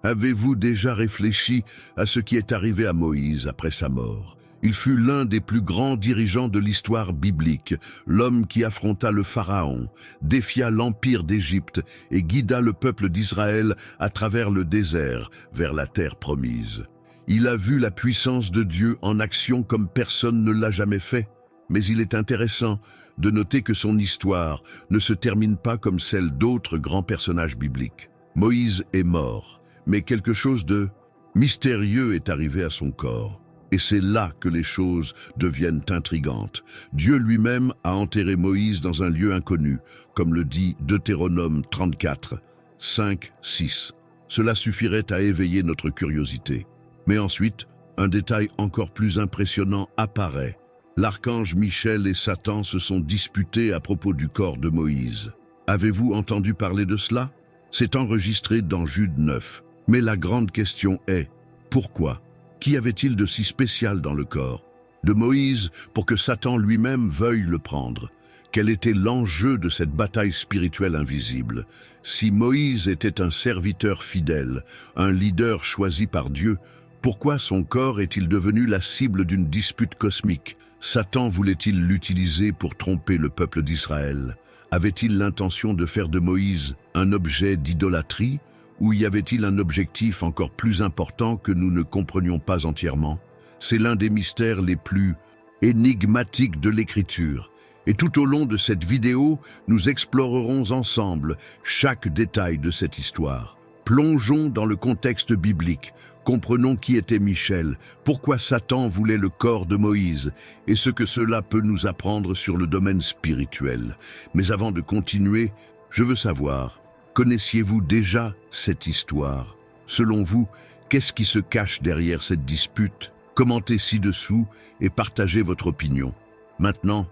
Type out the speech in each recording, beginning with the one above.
Avez-vous déjà réfléchi à ce qui est arrivé à Moïse après sa mort? Il fut l'un des plus grands dirigeants de l'histoire biblique, l'homme qui affronta le Pharaon, défia l'empire d'Égypte et guida le peuple d'Israël à travers le désert vers la terre promise. Il a vu la puissance de Dieu en action comme personne ne l'a jamais fait. Mais il est intéressant de noter que son histoire ne se termine pas comme celle d'autres grands personnages bibliques. Moïse est mort, mais quelque chose de mystérieux est arrivé à son corps. Et c'est là que les choses deviennent intrigantes. Dieu lui-même a enterré Moïse dans un lieu inconnu, comme le dit Deutéronome 34, 5, 6. Cela suffirait à éveiller notre curiosité. Mais ensuite, un détail encore plus impressionnant apparaît. L'archange Michel et Satan se sont disputés à propos du corps de Moïse. Avez-vous entendu parler de cela? C'est enregistré dans Jude 9. Mais la grande question est, pourquoi? Qu'y avait-il de si spécial dans le corps de Moïse pour que Satan lui-même veuille le prendre? Quel était l'enjeu de cette bataille spirituelle invisible? Si Moïse était un serviteur fidèle, un leader choisi par Dieu, pourquoi son corps est-il devenu la cible d'une dispute cosmique? Satan voulait-il l'utiliser pour tromper le peuple d'Israël? Avait-il l'intention de faire de Moïse un objet d'idolâtrie? Ou y avait-il un objectif encore plus important que nous ne comprenions pas entièrement? C'est l'un des mystères les plus énigmatiques de l'Écriture. Et tout au long de cette vidéo, nous explorerons ensemble chaque détail de cette histoire. Plongeons dans le contexte biblique, comprenons qui était Michel, pourquoi Satan voulait le corps de Moïse et ce que cela peut nous apprendre sur le domaine spirituel. Mais avant de continuer, je veux savoir, connaissiez-vous déjà cette histoire? Selon vous, qu'est-ce qui se cache derrière cette dispute? Commentez ci-dessous et partagez votre opinion. Maintenant,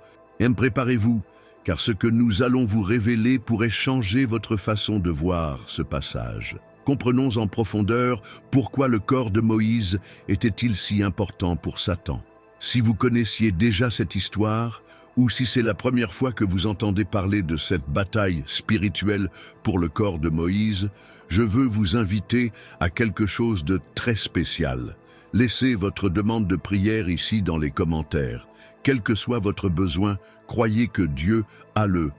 préparez-vous, car ce que nous allons vous révéler pourrait changer votre façon de voir ce passage. Comprenons en profondeur pourquoi le corps de Moïse était-il si important pour Satan. Si vous connaissiez déjà cette histoire, ou si c'est la première fois que vous entendez parler de cette bataille spirituelle pour le corps de Moïse, je veux vous inviter à quelque chose de très spécial. Laissez votre demande de prière ici dans les commentaires. Quel que soit votre besoin, croyez que Dieu a le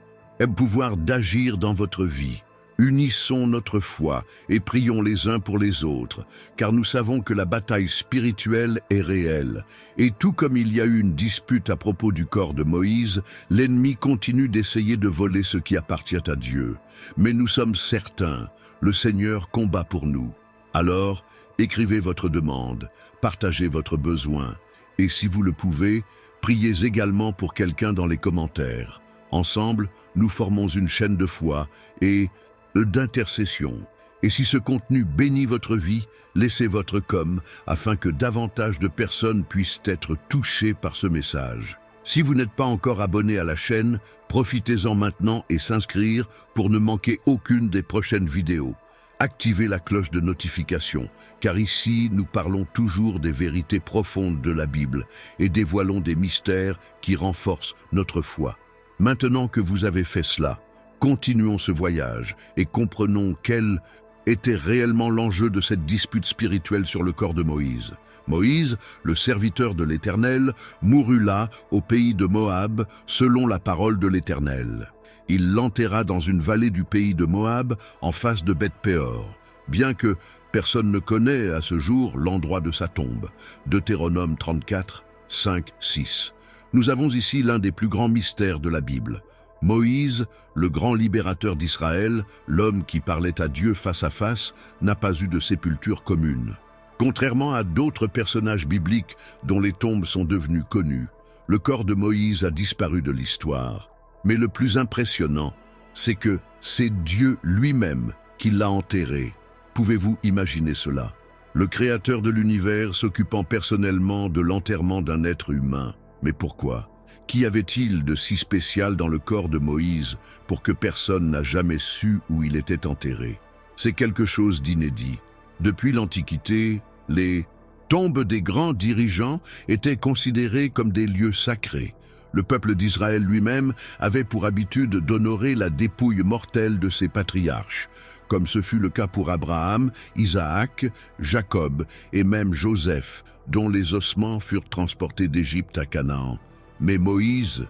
pouvoir d'agir dans votre vie. Unissons notre foi et prions les uns pour les autres, car nous savons que la bataille spirituelle est réelle. Et tout comme il y a eu une dispute à propos du corps de Moïse, l'ennemi continue d'essayer de voler ce qui appartient à Dieu. Mais nous sommes certains, le Seigneur combat pour nous. Alors, écrivez votre demande, partagez votre besoin, et si vous le pouvez, priez également pour quelqu'un dans les commentaires. Ensemble, nous formons une chaîne de foi et d'intercession. Et si ce contenu bénit votre vie, laissez votre com afin que davantage de personnes puissent être touchées par ce message. Si vous n'êtes pas encore abonné à la chaîne, profitez-en maintenant et s'inscrire pour ne manquer aucune des prochaines vidéos. Activez la cloche de notification, car ici nous parlons toujours des vérités profondes de la Bible et dévoilons des mystères qui renforcent notre foi. Maintenant que vous avez fait cela, continuons ce voyage et comprenons quel était réellement l'enjeu de cette dispute spirituelle sur le corps de Moïse. Moïse, le serviteur de l'Éternel, mourut là, au pays de Moab, selon la parole de l'Éternel. Il l'enterra dans une vallée du pays de Moab, en face de Beth-Péor, bien que personne ne connaît à ce jour l'endroit de sa tombe. Deutéronome 34, 5, 6. Nous avons ici l'un des plus grands mystères de la Bible. Moïse, le grand libérateur d'Israël, l'homme qui parlait à Dieu face à face, n'a pas eu de sépulture commune. Contrairement à d'autres personnages bibliques dont les tombes sont devenues connues, le corps de Moïse a disparu de l'histoire. Mais le plus impressionnant, c'est que c'est Dieu lui-même qui l'a enterré. Pouvez-vous imaginer cela? Le Créateur de l'univers s'occupant personnellement de l'enterrement d'un être humain. Mais pourquoi? Qu'y avait-il de si spécial dans le corps de Moïse pour que personne n'a jamais su où il était enterré? C'est quelque chose d'inédit. Depuis l'Antiquité, les tombes des grands dirigeants étaient considérées comme des lieux sacrés. Le peuple d'Israël lui-même avait pour habitude d'honorer la dépouille mortelle de ses patriarches. comme ce fut le cas pour Abraham, Isaac, Jacob et même Joseph, dont les ossements furent transportés d'Égypte à Canaan. Mais Moïse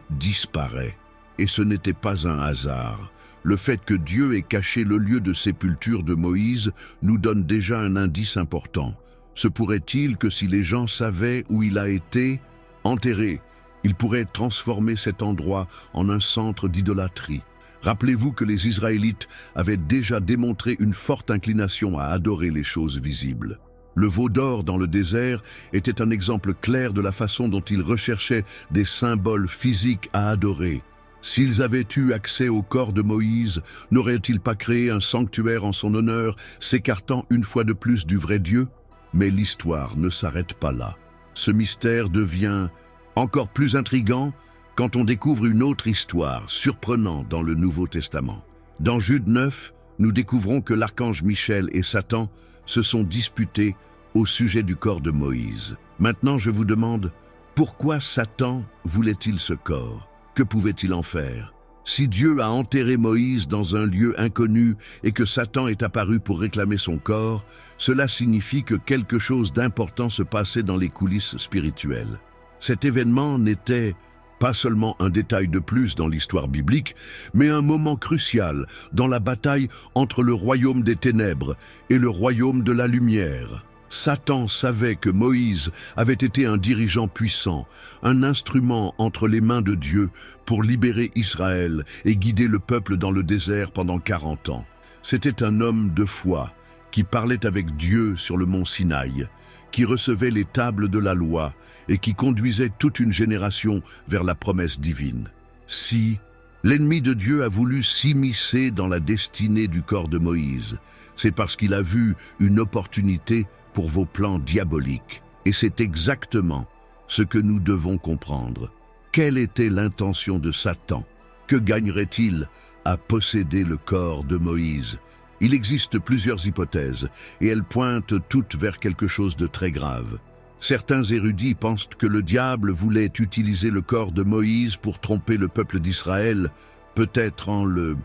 disparaît. Et ce n'était pas un hasard. Le fait que Dieu ait caché le lieu de sépulture de Moïse nous donne déjà un indice important. Se pourrait-il que si les gens savaient où il a été enterré, ils pourraient transformer cet endroit en un centre d'idolâtrie? Rappelez-vous que les Israélites avaient déjà démontré une forte inclination à adorer les choses visibles. Le veau d'or dans le désert était un exemple clair de la façon dont ils recherchaient des symboles physiques à adorer. S'ils avaient eu accès au corps de Moïse, n'auraient-ils pas créé un sanctuaire en son honneur, s'écartant une fois de plus du vrai Dieu? Mais l'histoire ne s'arrête pas là. Ce mystère devient encore plus intrigant quand on découvre une autre histoire surprenante dans le Nouveau Testament. Dans Jude 9, nous découvrons que l'archange Michel et Satan se sont disputés au sujet du corps de Moïse. Maintenant, je vous demande, pourquoi Satan voulait-il ce corps? Que pouvait-il en faire? Si Dieu a enterré Moïse dans un lieu inconnu et que Satan est apparu pour réclamer son corps, cela signifie que quelque chose d'important se passait dans les coulisses spirituelles. Cet événement n'était pas seulement un détail de plus dans l'histoire biblique, mais un moment crucial dans la bataille entre le royaume des ténèbres et le royaume de la lumière. Satan savait que Moïse avait été un dirigeant puissant, un instrument entre les mains de Dieu pour libérer Israël et guider le peuple dans le désert pendant 40 ans. C'était un homme de foi qui parlait avec Dieu sur le mont Sinaï, qui recevait les tables de la loi et qui conduisait toute une génération vers la promesse divine. Si l'ennemi de Dieu a voulu s'immiscer dans la destinée du corps de Moïse, c'est parce qu'il a vu une opportunité pour vos plans diaboliques. Et c'est exactement ce que nous devons comprendre. Quelle était l'intention de Satan? Que gagnerait-il à posséder le corps de Moïse? Il existe plusieurs hypothèses, et elles pointent toutes vers quelque chose de très grave. Certains érudits pensent que le diable voulait utiliser le corps de Moïse pour tromper le peuple d'Israël, peut-être en le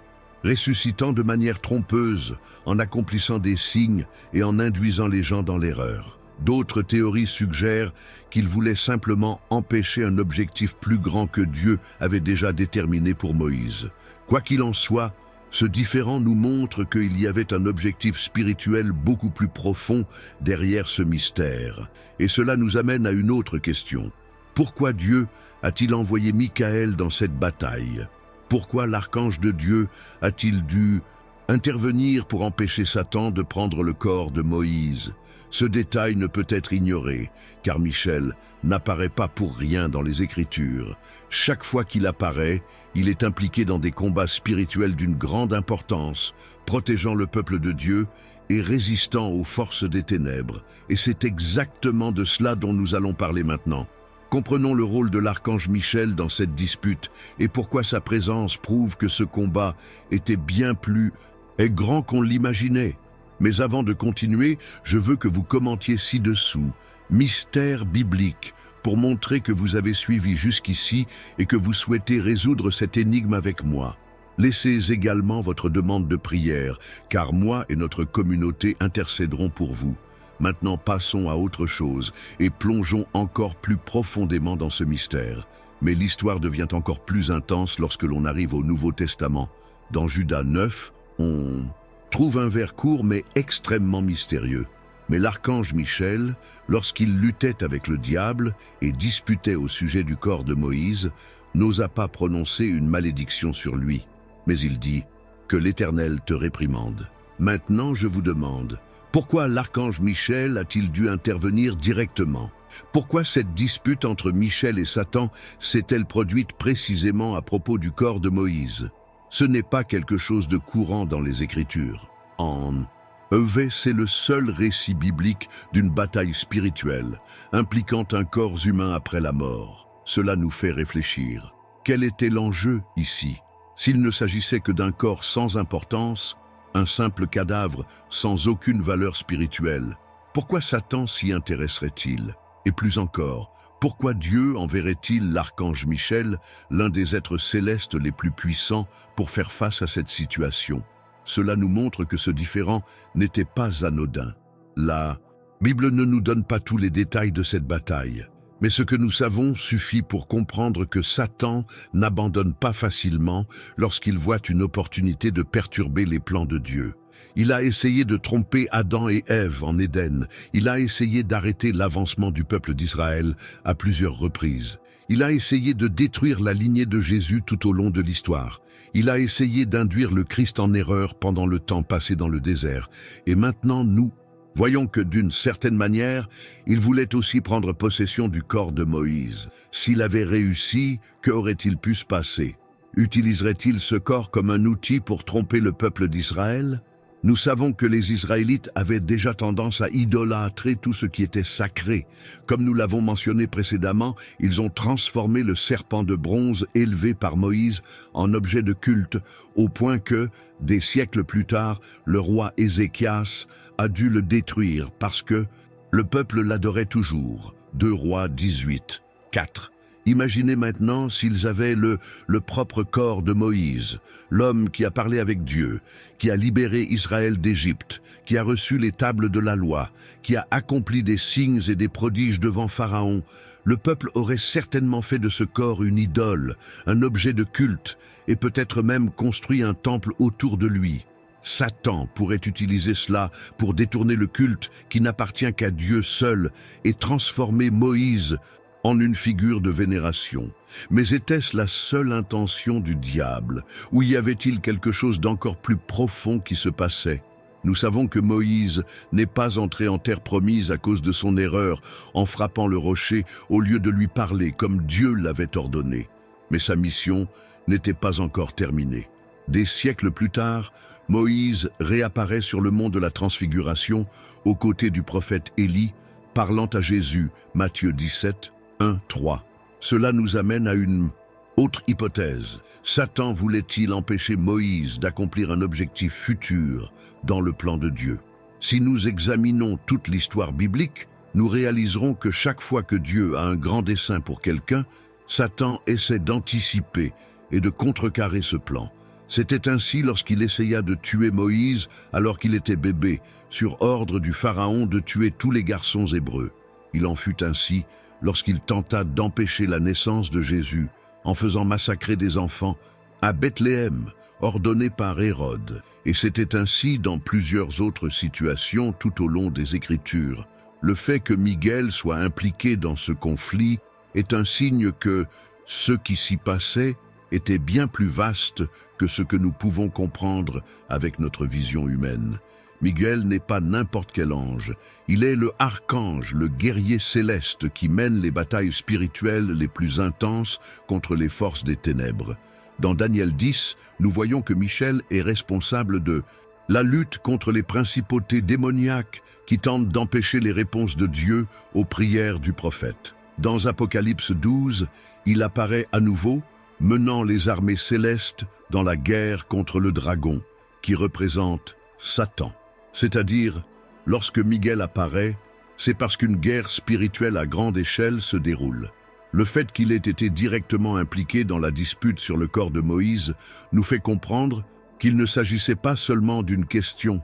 ressuscitant de manière trompeuse, en accomplissant des signes et en induisant les gens dans l'erreur. D'autres théories suggèrent qu'il voulait simplement empêcher un objectif plus grand que Dieu avait déjà déterminé pour Moïse. Quoi qu'il en soit, ce différend nous montre qu'il y avait un objectif spirituel beaucoup plus profond derrière ce mystère. Et cela nous amène à une autre question. Pourquoi Dieu a-t-il envoyé Michaël dans cette bataille? Pourquoi l'archange de Dieu a-t-il dû intervenir pour empêcher Satan de prendre le corps de Moïse? Ce détail ne peut être ignoré, car Michel n'apparaît pas pour rien dans les Écritures. Chaque fois qu'il apparaît, il est impliqué dans des combats spirituels d'une grande importance, protégeant le peuple de Dieu et résistant aux forces des ténèbres. Et c'est exactement de cela dont nous allons parler maintenant. Comprenons le rôle de l'archange Michel dans cette dispute et pourquoi sa présence prouve que ce combat était bien plus grand qu'on l'imaginait. Mais avant de continuer, je veux que vous commentiez ci-dessous « Mystère biblique » pour montrer que vous avez suivi jusqu'ici et que vous souhaitez résoudre cette énigme avec moi. Laissez également votre demande de prière, car moi et notre communauté intercéderons pour vous. Maintenant, passons à autre chose et plongeons encore plus profondément dans ce mystère. Mais l'histoire devient encore plus intense lorsque l'on arrive au Nouveau Testament. Dans Judas 9, on trouve un vers court mais extrêmement mystérieux. Mais l'archange Michel, lorsqu'il luttait avec le diable et disputait au sujet du corps de Moïse, n'osa pas prononcer une malédiction sur lui. Mais il dit « Que l'Éternel te réprimande ». Maintenant, je vous demande, pourquoi l'archange Michel a-t-il dû intervenir directement? Pourquoi cette dispute entre Michel et Satan s'est-elle produite précisément à propos du corps de Moïse? Ce n'est pas quelque chose de courant dans les Écritures. En effet, c'est le seul récit biblique d'une bataille spirituelle, impliquant un corps humain après la mort. Cela nous fait réfléchir. Quel était l'enjeu ici? S'il ne s'agissait que d'un corps sans importance, un simple cadavre sans aucune valeur spirituelle, pourquoi Satan s'y intéresserait-il? Et plus encore, pourquoi Dieu enverrait-il l'archange Michel, l'un des êtres célestes les plus puissants, pour faire face à cette situation? Cela nous montre que ce différend n'était pas anodin. La Bible ne nous donne pas tous les détails de cette bataille, mais ce que nous savons suffit pour comprendre que Satan n'abandonne pas facilement lorsqu'il voit une opportunité de perturber les plans de Dieu. Il a essayé de tromper Adam et Ève en Éden. Il a essayé d'arrêter l'avancement du peuple d'Israël à plusieurs reprises. Il a essayé de détruire la lignée de Jésus tout au long de l'histoire. Il a essayé d'induire le Christ en erreur pendant le temps passé dans le désert. Et maintenant, nous voyons que d'une certaine manière, il voulait aussi prendre possession du corps de Moïse. S'il avait réussi, que aurait-il pu se passer? Utiliserait-il ce corps comme un outil pour tromper le peuple d'Israël? Nous savons que les Israélites avaient déjà tendance à idolâtrer tout ce qui était sacré. Comme nous l'avons mentionné précédemment, ils ont transformé le serpent de bronze élevé par Moïse en objet de culte, au point que, des siècles plus tard, le roi Ézéchias a dû le détruire parce que le peuple l'adorait toujours. 2 Rois 18, 4. Imaginez maintenant s'ils avaient le propre corps de Moïse, l'homme qui a parlé avec Dieu, qui a libéré Israël d'Égypte, qui a reçu les tables de la loi, qui a accompli des signes et des prodiges devant Pharaon. Le peuple aurait certainement fait de ce corps une idole, un objet de culte, et peut-être même construit un temple autour de lui. Satan pourrait utiliser cela pour détourner le culte qui n'appartient qu'à Dieu seul et transformer Moïse en une figure de vénération. Mais était-ce la seule intention du diable, ou y avait-il quelque chose d'encore plus profond qui se passait? Nous savons que Moïse n'est pas entré en terre promise à cause de son erreur en frappant le rocher au lieu de lui parler comme Dieu l'avait ordonné. Mais sa mission n'était pas encore terminée. Des siècles plus tard, Moïse réapparaît sur le mont de la Transfiguration aux côtés du prophète Élie, parlant à Jésus, Matthieu 17, 1, 3. Cela nous amène à une autre hypothèse. Satan voulait-il empêcher Moïse d'accomplir un objectif futur dans le plan de Dieu? Si nous examinons toute l'histoire biblique, nous réaliserons que chaque fois que Dieu a un grand dessein pour quelqu'un, Satan essaie d'anticiper et de contrecarrer ce plan. C'était ainsi lorsqu'il essaya de tuer Moïse alors qu'il était bébé, sur ordre du Pharaon de tuer tous les garçons hébreux. Il en fut ainsi lorsqu'il tenta d'empêcher la naissance de Jésus en faisant massacrer des enfants à Bethléem, ordonné par Hérode. Et c'était ainsi dans plusieurs autres situations tout au long des Écritures. Le fait que Miguel soit impliqué dans ce conflit est un signe que ce qui s'y passait était bien plus vaste que ce que nous pouvons comprendre avec notre vision humaine. Miguel n'est pas n'importe quel ange, il est le archange, le guerrier céleste qui mène les batailles spirituelles les plus intenses contre les forces des ténèbres. Dans Daniel 10, nous voyons que Michel est responsable de la lutte contre les principautés démoniaques qui tentent d'empêcher les réponses de Dieu aux prières du prophète. Dans Apocalypse 12, il apparaît à nouveau, menant les armées célestes dans la guerre contre le dragon, qui représente Satan. C'est-à-dire, lorsque Miguel apparaît, c'est parce qu'une guerre spirituelle à grande échelle se déroule. Le fait qu'il ait été directement impliqué dans la dispute sur le corps de Moïse nous fait comprendre qu'il ne s'agissait pas seulement d'une question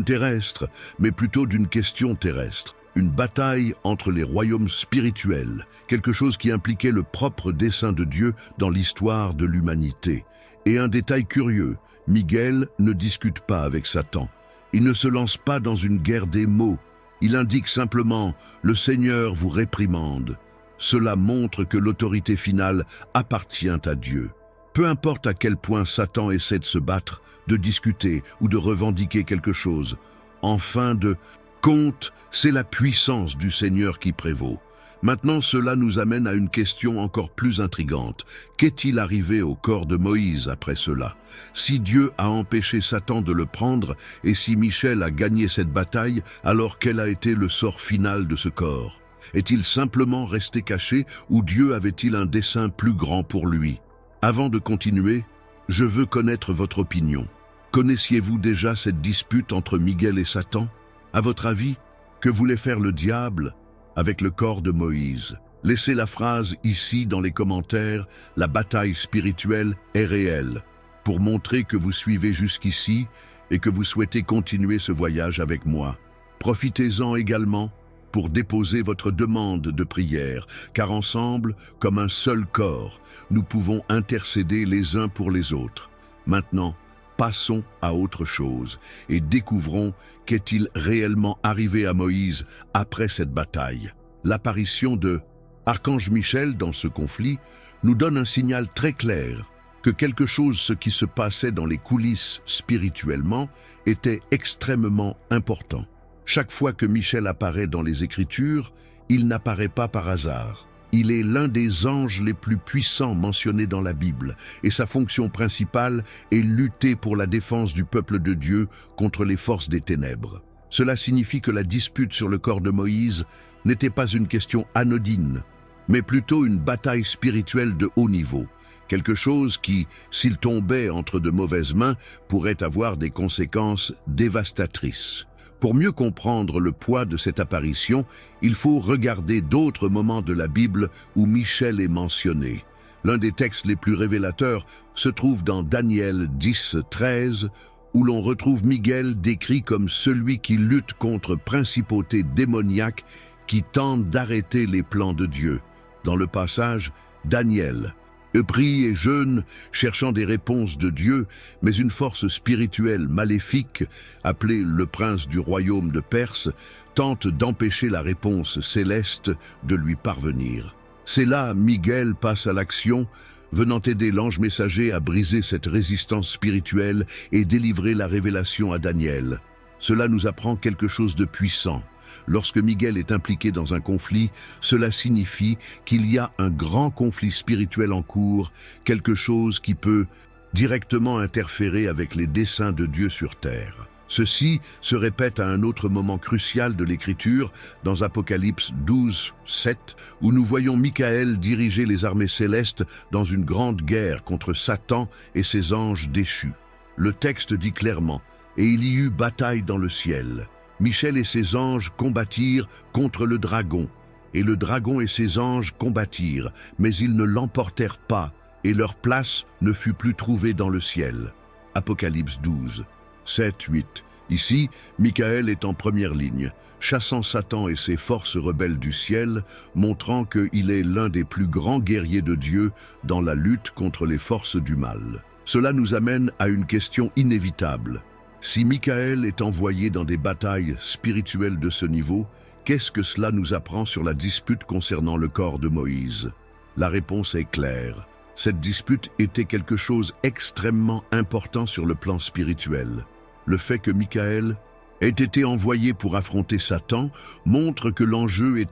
terrestre, mais plutôt d'une question terrestre. Une bataille entre les royaumes spirituels, quelque chose qui impliquait le propre dessein de Dieu dans l'histoire de l'humanité. Et un détail curieux, Miguel ne discute pas avec Satan. Il ne se lance pas dans une guerre des mots. Il indique simplement « Le Seigneur vous réprimande ». Cela montre que l'autorité finale appartient à Dieu. Peu importe à quel point Satan essaie de se battre, de discuter ou de revendiquer quelque chose, en fin de compte, c'est la puissance du Seigneur qui prévaut. Maintenant, cela nous amène à une question encore plus intrigante. Qu'est-il arrivé au corps de Moïse après cela? Si Dieu a empêché Satan de le prendre et si Michel a gagné cette bataille, alors quel a été le sort final de ce corps? Est-il simplement resté caché ou Dieu avait-il un dessein plus grand pour lui? Avant de continuer, je veux connaître votre opinion. Connaissiez-vous déjà cette dispute entre Miguel et Satan? À votre avis, que voulait faire le diable avec le corps de Moïse? Laissez la phrase ici dans les commentaires, la bataille spirituelle est réelle, pour montrer que vous suivez jusqu'ici et que vous souhaitez continuer ce voyage avec moi. Profitez-en également pour déposer votre demande de prière, car ensemble, comme un seul corps, nous pouvons intercéder les uns pour les autres. Maintenant, passons à autre chose et découvrons qu'est-il réellement arrivé à Moïse après cette bataille. L'apparition de Archange Michel dans ce conflit nous donne un signal très clair que quelque chose ce qui se passait dans les coulisses spirituellement était extrêmement important. Chaque fois que Michel apparaît dans les Écritures, il n'apparaît pas par hasard. Il est l'un des anges les plus puissants mentionnés dans la Bible, et sa fonction principale est lutter pour la défense du peuple de Dieu contre les forces des ténèbres. Cela signifie que la dispute sur le corps de Moïse n'était pas une question anodine, mais plutôt une bataille spirituelle de haut niveau. Quelque chose qui, s'il tombait entre de mauvaises mains, pourrait avoir des conséquences dévastatrices. Pour mieux comprendre le poids de cette apparition, il faut regarder d'autres moments de la Bible où Michel est mentionné. L'un des textes les plus révélateurs se trouve dans Daniel 10, 13, où l'on retrouve Miguel décrit comme celui qui lutte contre principautés démoniaques qui tentent d'arrêter les plans de Dieu. Dans le passage, Daniel prie et jeûne, cherchant des réponses de Dieu, mais une force spirituelle maléfique, appelée le prince du royaume de Perse, tente d'empêcher la réponse céleste de lui parvenir. C'est là Miguel passe à l'action, venant aider l'ange messager à briser cette résistance spirituelle et délivrer la révélation à Daniel. Cela nous apprend quelque chose de puissant. Lorsque Miguel est impliqué dans un conflit, cela signifie qu'il y a un grand conflit spirituel en cours, quelque chose qui peut directement interférer avec les desseins de Dieu sur terre. Ceci se répète à un autre moment crucial de l'Écriture, dans Apocalypse 12, 7, où nous voyons Michael diriger les armées célestes dans une grande guerre contre Satan et ses anges déchus. Le texte dit clairement « Et il y eut bataille dans le ciel ». Michel et ses anges combattirent contre le dragon, et le dragon et ses anges combattirent, mais ils ne l'emportèrent pas, et leur place ne fut plus trouvée dans le ciel. Apocalypse 12, 7, 8. Ici, Michael est en première ligne, chassant Satan et ses forces rebelles du ciel, montrant qu'il est l'un des plus grands guerriers de Dieu dans la lutte contre les forces du mal. Cela nous amène à une question inévitable. Si Michael est envoyé dans des batailles spirituelles de ce niveau, qu'est-ce que cela nous apprend sur la dispute concernant le corps de Moïse? La réponse est claire. Cette dispute était quelque chose d'extrêmement important sur le plan spirituel. Le fait que Michael ait été envoyé pour affronter Satan montre que l'enjeu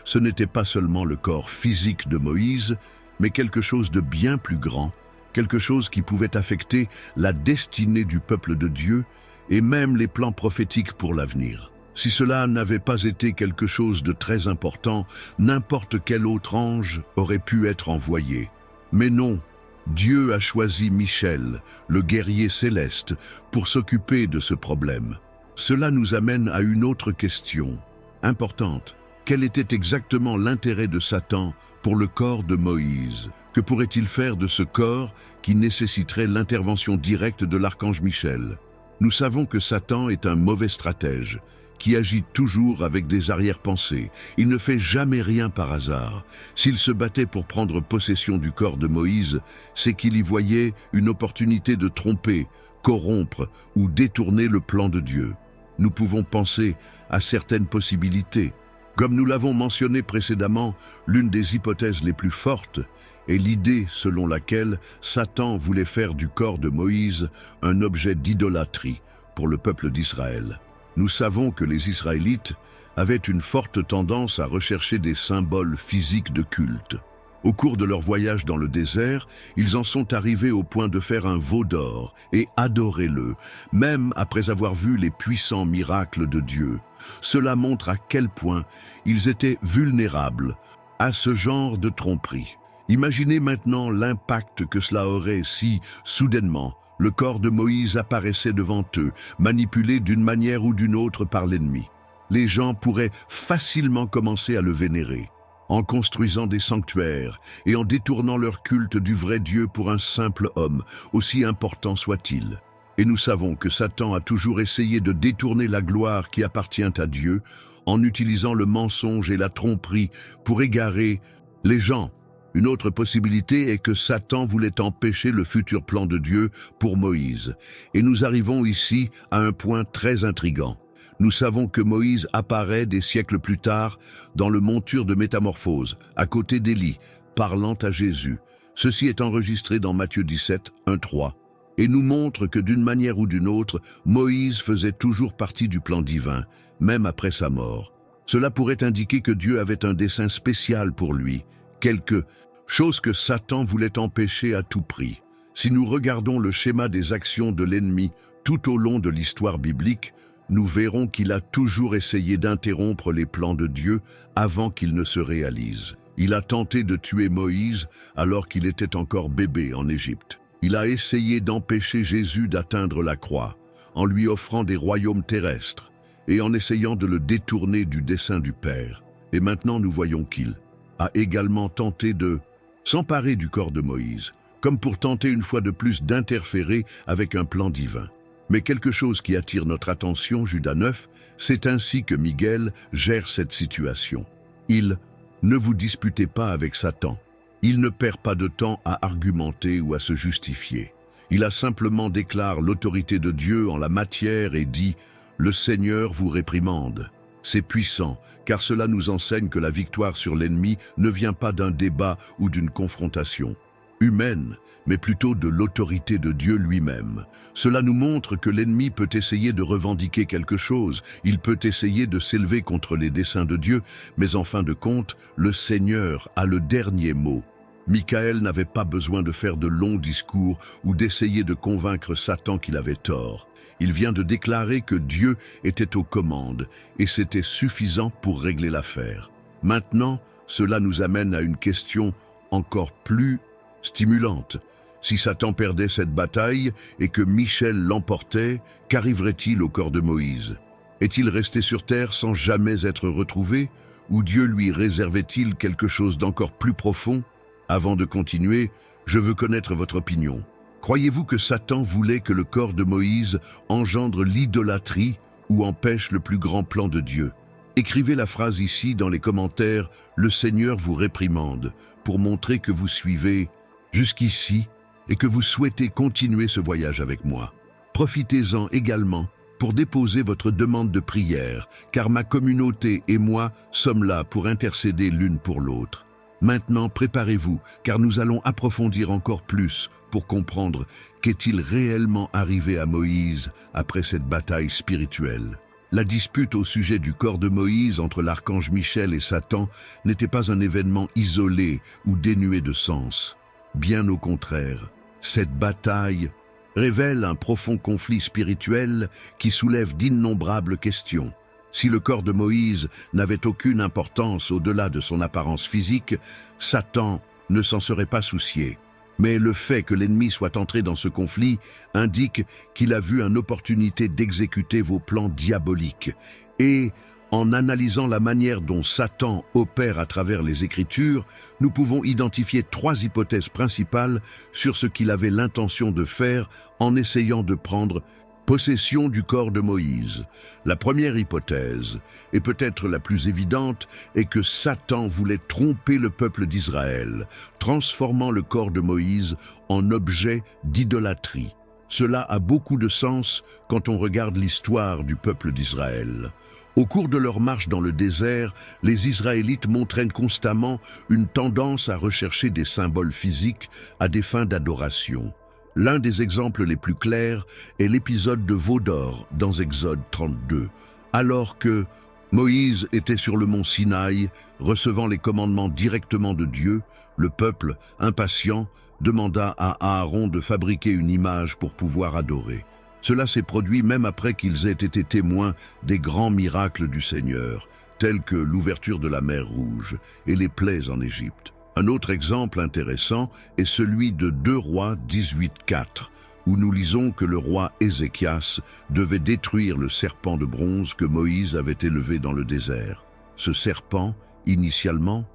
ce n'était pas seulement le corps physique de Moïse, mais quelque chose de bien plus grand, quelque chose qui pouvait affecter la destinée du peuple de Dieu et même les plans prophétiques pour l'avenir. Si cela n'avait pas été quelque chose de très important, n'importe quel autre ange aurait pu être envoyé. Mais non, Dieu a choisi Michel, le guerrier céleste, pour s'occuper de ce problème. Cela nous amène à une autre question, importante. Quel était exactement l'intérêt de Satan pour le corps de Moïse? Que pourrait-il faire de ce corps qui nécessiterait l'intervention directe de l'archange Michel? Nous savons que Satan est un mauvais stratège, qui agit toujours avec des arrière-pensées. Il ne fait jamais rien par hasard. S'il se battait pour prendre possession du corps de Moïse, c'est qu'il y voyait une opportunité de tromper, corrompre ou détourner le plan de Dieu. Nous pouvons penser à certaines possibilités. Comme nous l'avons mentionné précédemment, l'une des hypothèses les plus fortes est l'idée selon laquelle Satan voulait faire du corps de Moïse un objet d'idolâtrie pour le peuple d'Israël. Nous savons que les Israélites avaient une forte tendance à rechercher des symboles physiques de culte. Au cours de leur voyage dans le désert, ils en sont arrivés au point de faire un veau d'or et adorer-le, même après avoir vu les puissants miracles de Dieu. Cela montre à quel point ils étaient vulnérables à ce genre de tromperie. Imaginez maintenant l'impact que cela aurait si, soudainement, le corps de Moïse apparaissait devant eux, manipulé d'une manière ou d'une autre par l'ennemi. Les gens pourraient facilement commencer à le vénérer, en construisant des sanctuaires et en détournant leur culte du vrai Dieu pour un simple homme, aussi important soit-il. Et nous savons que Satan a toujours essayé de détourner la gloire qui appartient à Dieu en utilisant le mensonge et la tromperie pour égarer les gens. Une autre possibilité est que Satan voulait empêcher le futur plan de Dieu pour Moïse. Et nous arrivons ici à un point très intrigant. Nous savons que Moïse apparaît des siècles plus tard dans le monture de Métamorphose, à côté d'Élie, parlant à Jésus. Ceci est enregistré dans Matthieu 17, 1-3, et nous montre que d'une manière ou d'une autre, Moïse faisait toujours partie du plan divin, même après sa mort. Cela pourrait indiquer que Dieu avait un dessein spécial pour lui, quelque chose que Satan voulait empêcher à tout prix. Si nous regardons le schéma des actions de l'ennemi tout au long de l'histoire biblique, nous verrons qu'il a toujours essayé d'interrompre les plans de Dieu avant qu'ils ne se réalisent. Il a tenté de tuer Moïse alors qu'il était encore bébé en Égypte. Il a essayé d'empêcher Jésus d'atteindre la croix, en lui offrant des royaumes terrestres et en essayant de le détourner du dessein du Père. Et maintenant nous voyons qu'il a également tenté de s'emparer du corps de Moïse, comme pour tenter une fois de plus d'interférer avec un plan divin. Mais quelque chose qui attire notre attention, Judas 9, c'est ainsi que Miguel gère cette situation. Ne vous disputez pas avec Satan. Il ne perd pas de temps à argumenter ou à se justifier. Il a simplement déclaré l'autorité de Dieu en la matière et dit « Le Seigneur vous réprimande ». C'est puissant, car cela nous enseigne que la victoire sur l'ennemi ne vient pas d'un débat ou d'une confrontation humaine, mais plutôt de l'autorité de Dieu lui-même. Cela nous montre que l'ennemi peut essayer de revendiquer quelque chose, il peut essayer de s'élever contre les desseins de Dieu, mais en fin de compte, le Seigneur a le dernier mot. Michaël n'avait pas besoin de faire de longs discours ou d'essayer de convaincre Satan qu'il avait tort. Il vient de déclarer que Dieu était aux commandes et c'était suffisant pour régler l'affaire. Maintenant, cela nous amène à une question encore plus stimulante. Si Satan perdait cette bataille et que Michel l'emportait, qu'arriverait-il au corps de Moïse? Est-il resté sur terre sans jamais être retrouvé? Ou Dieu lui réservait-il quelque chose d'encore plus profond? Avant de continuer, je veux connaître votre opinion. Croyez-vous que Satan voulait que le corps de Moïse engendre l'idolâtrie ou empêche le plus grand plan de Dieu? Écrivez la phrase ici dans les commentaires « Le Seigneur vous réprimande » pour montrer que vous suivez jusqu'ici et que vous souhaitez continuer ce voyage avec moi. Profitez-en également pour déposer votre demande de prière, car ma communauté et moi sommes là pour intercéder l'une pour l'autre. Maintenant, préparez-vous, car nous allons approfondir encore plus pour comprendre qu'est-il réellement arrivé à Moïse après cette bataille spirituelle. La dispute au sujet du corps de Moïse entre l'archange Michel et Satan n'était pas un événement isolé ou dénué de sens. Bien au contraire, cette bataille révèle un profond conflit spirituel qui soulève d'innombrables questions. Si le corps de Moïse n'avait aucune importance au-delà de son apparence physique, Satan ne s'en serait pas soucié. Mais le fait que l'ennemi soit entré dans ce conflit indique qu'il a vu une opportunité d'exécuter vos plans diaboliques. Et, en analysant la manière dont Satan opère à travers les Écritures, nous pouvons identifier 3 hypothèses principales sur ce qu'il avait l'intention de faire en essayant de prendre possession du corps de Moïse. La première hypothèse, et peut-être la plus évidente, est que Satan voulait tromper le peuple d'Israël, transformant le corps de Moïse en objet d'idolâtrie. Cela a beaucoup de sens quand on regarde l'histoire du peuple d'Israël. Au cours de leur marche dans le désert, les Israélites montraient constamment une tendance à rechercher des symboles physiques à des fins d'adoration. L'un des exemples les plus clairs est l'épisode de veau d'or dans Exode 32. Alors que Moïse était sur le mont Sinaï, recevant les commandements directement de Dieu, le peuple, impatient, demanda à Aaron de fabriquer une image pour pouvoir adorer. Cela s'est produit même après qu'ils aient été témoins des grands miracles du Seigneur, tels que l'ouverture de la mer Rouge et les plaies en Égypte. Un autre exemple intéressant est celui de 2 Rois 18:4, où nous lisons que le roi Ézéchias devait détruire le serpent de bronze que Moïse avait élevé dans le désert. Ce serpent, initialement,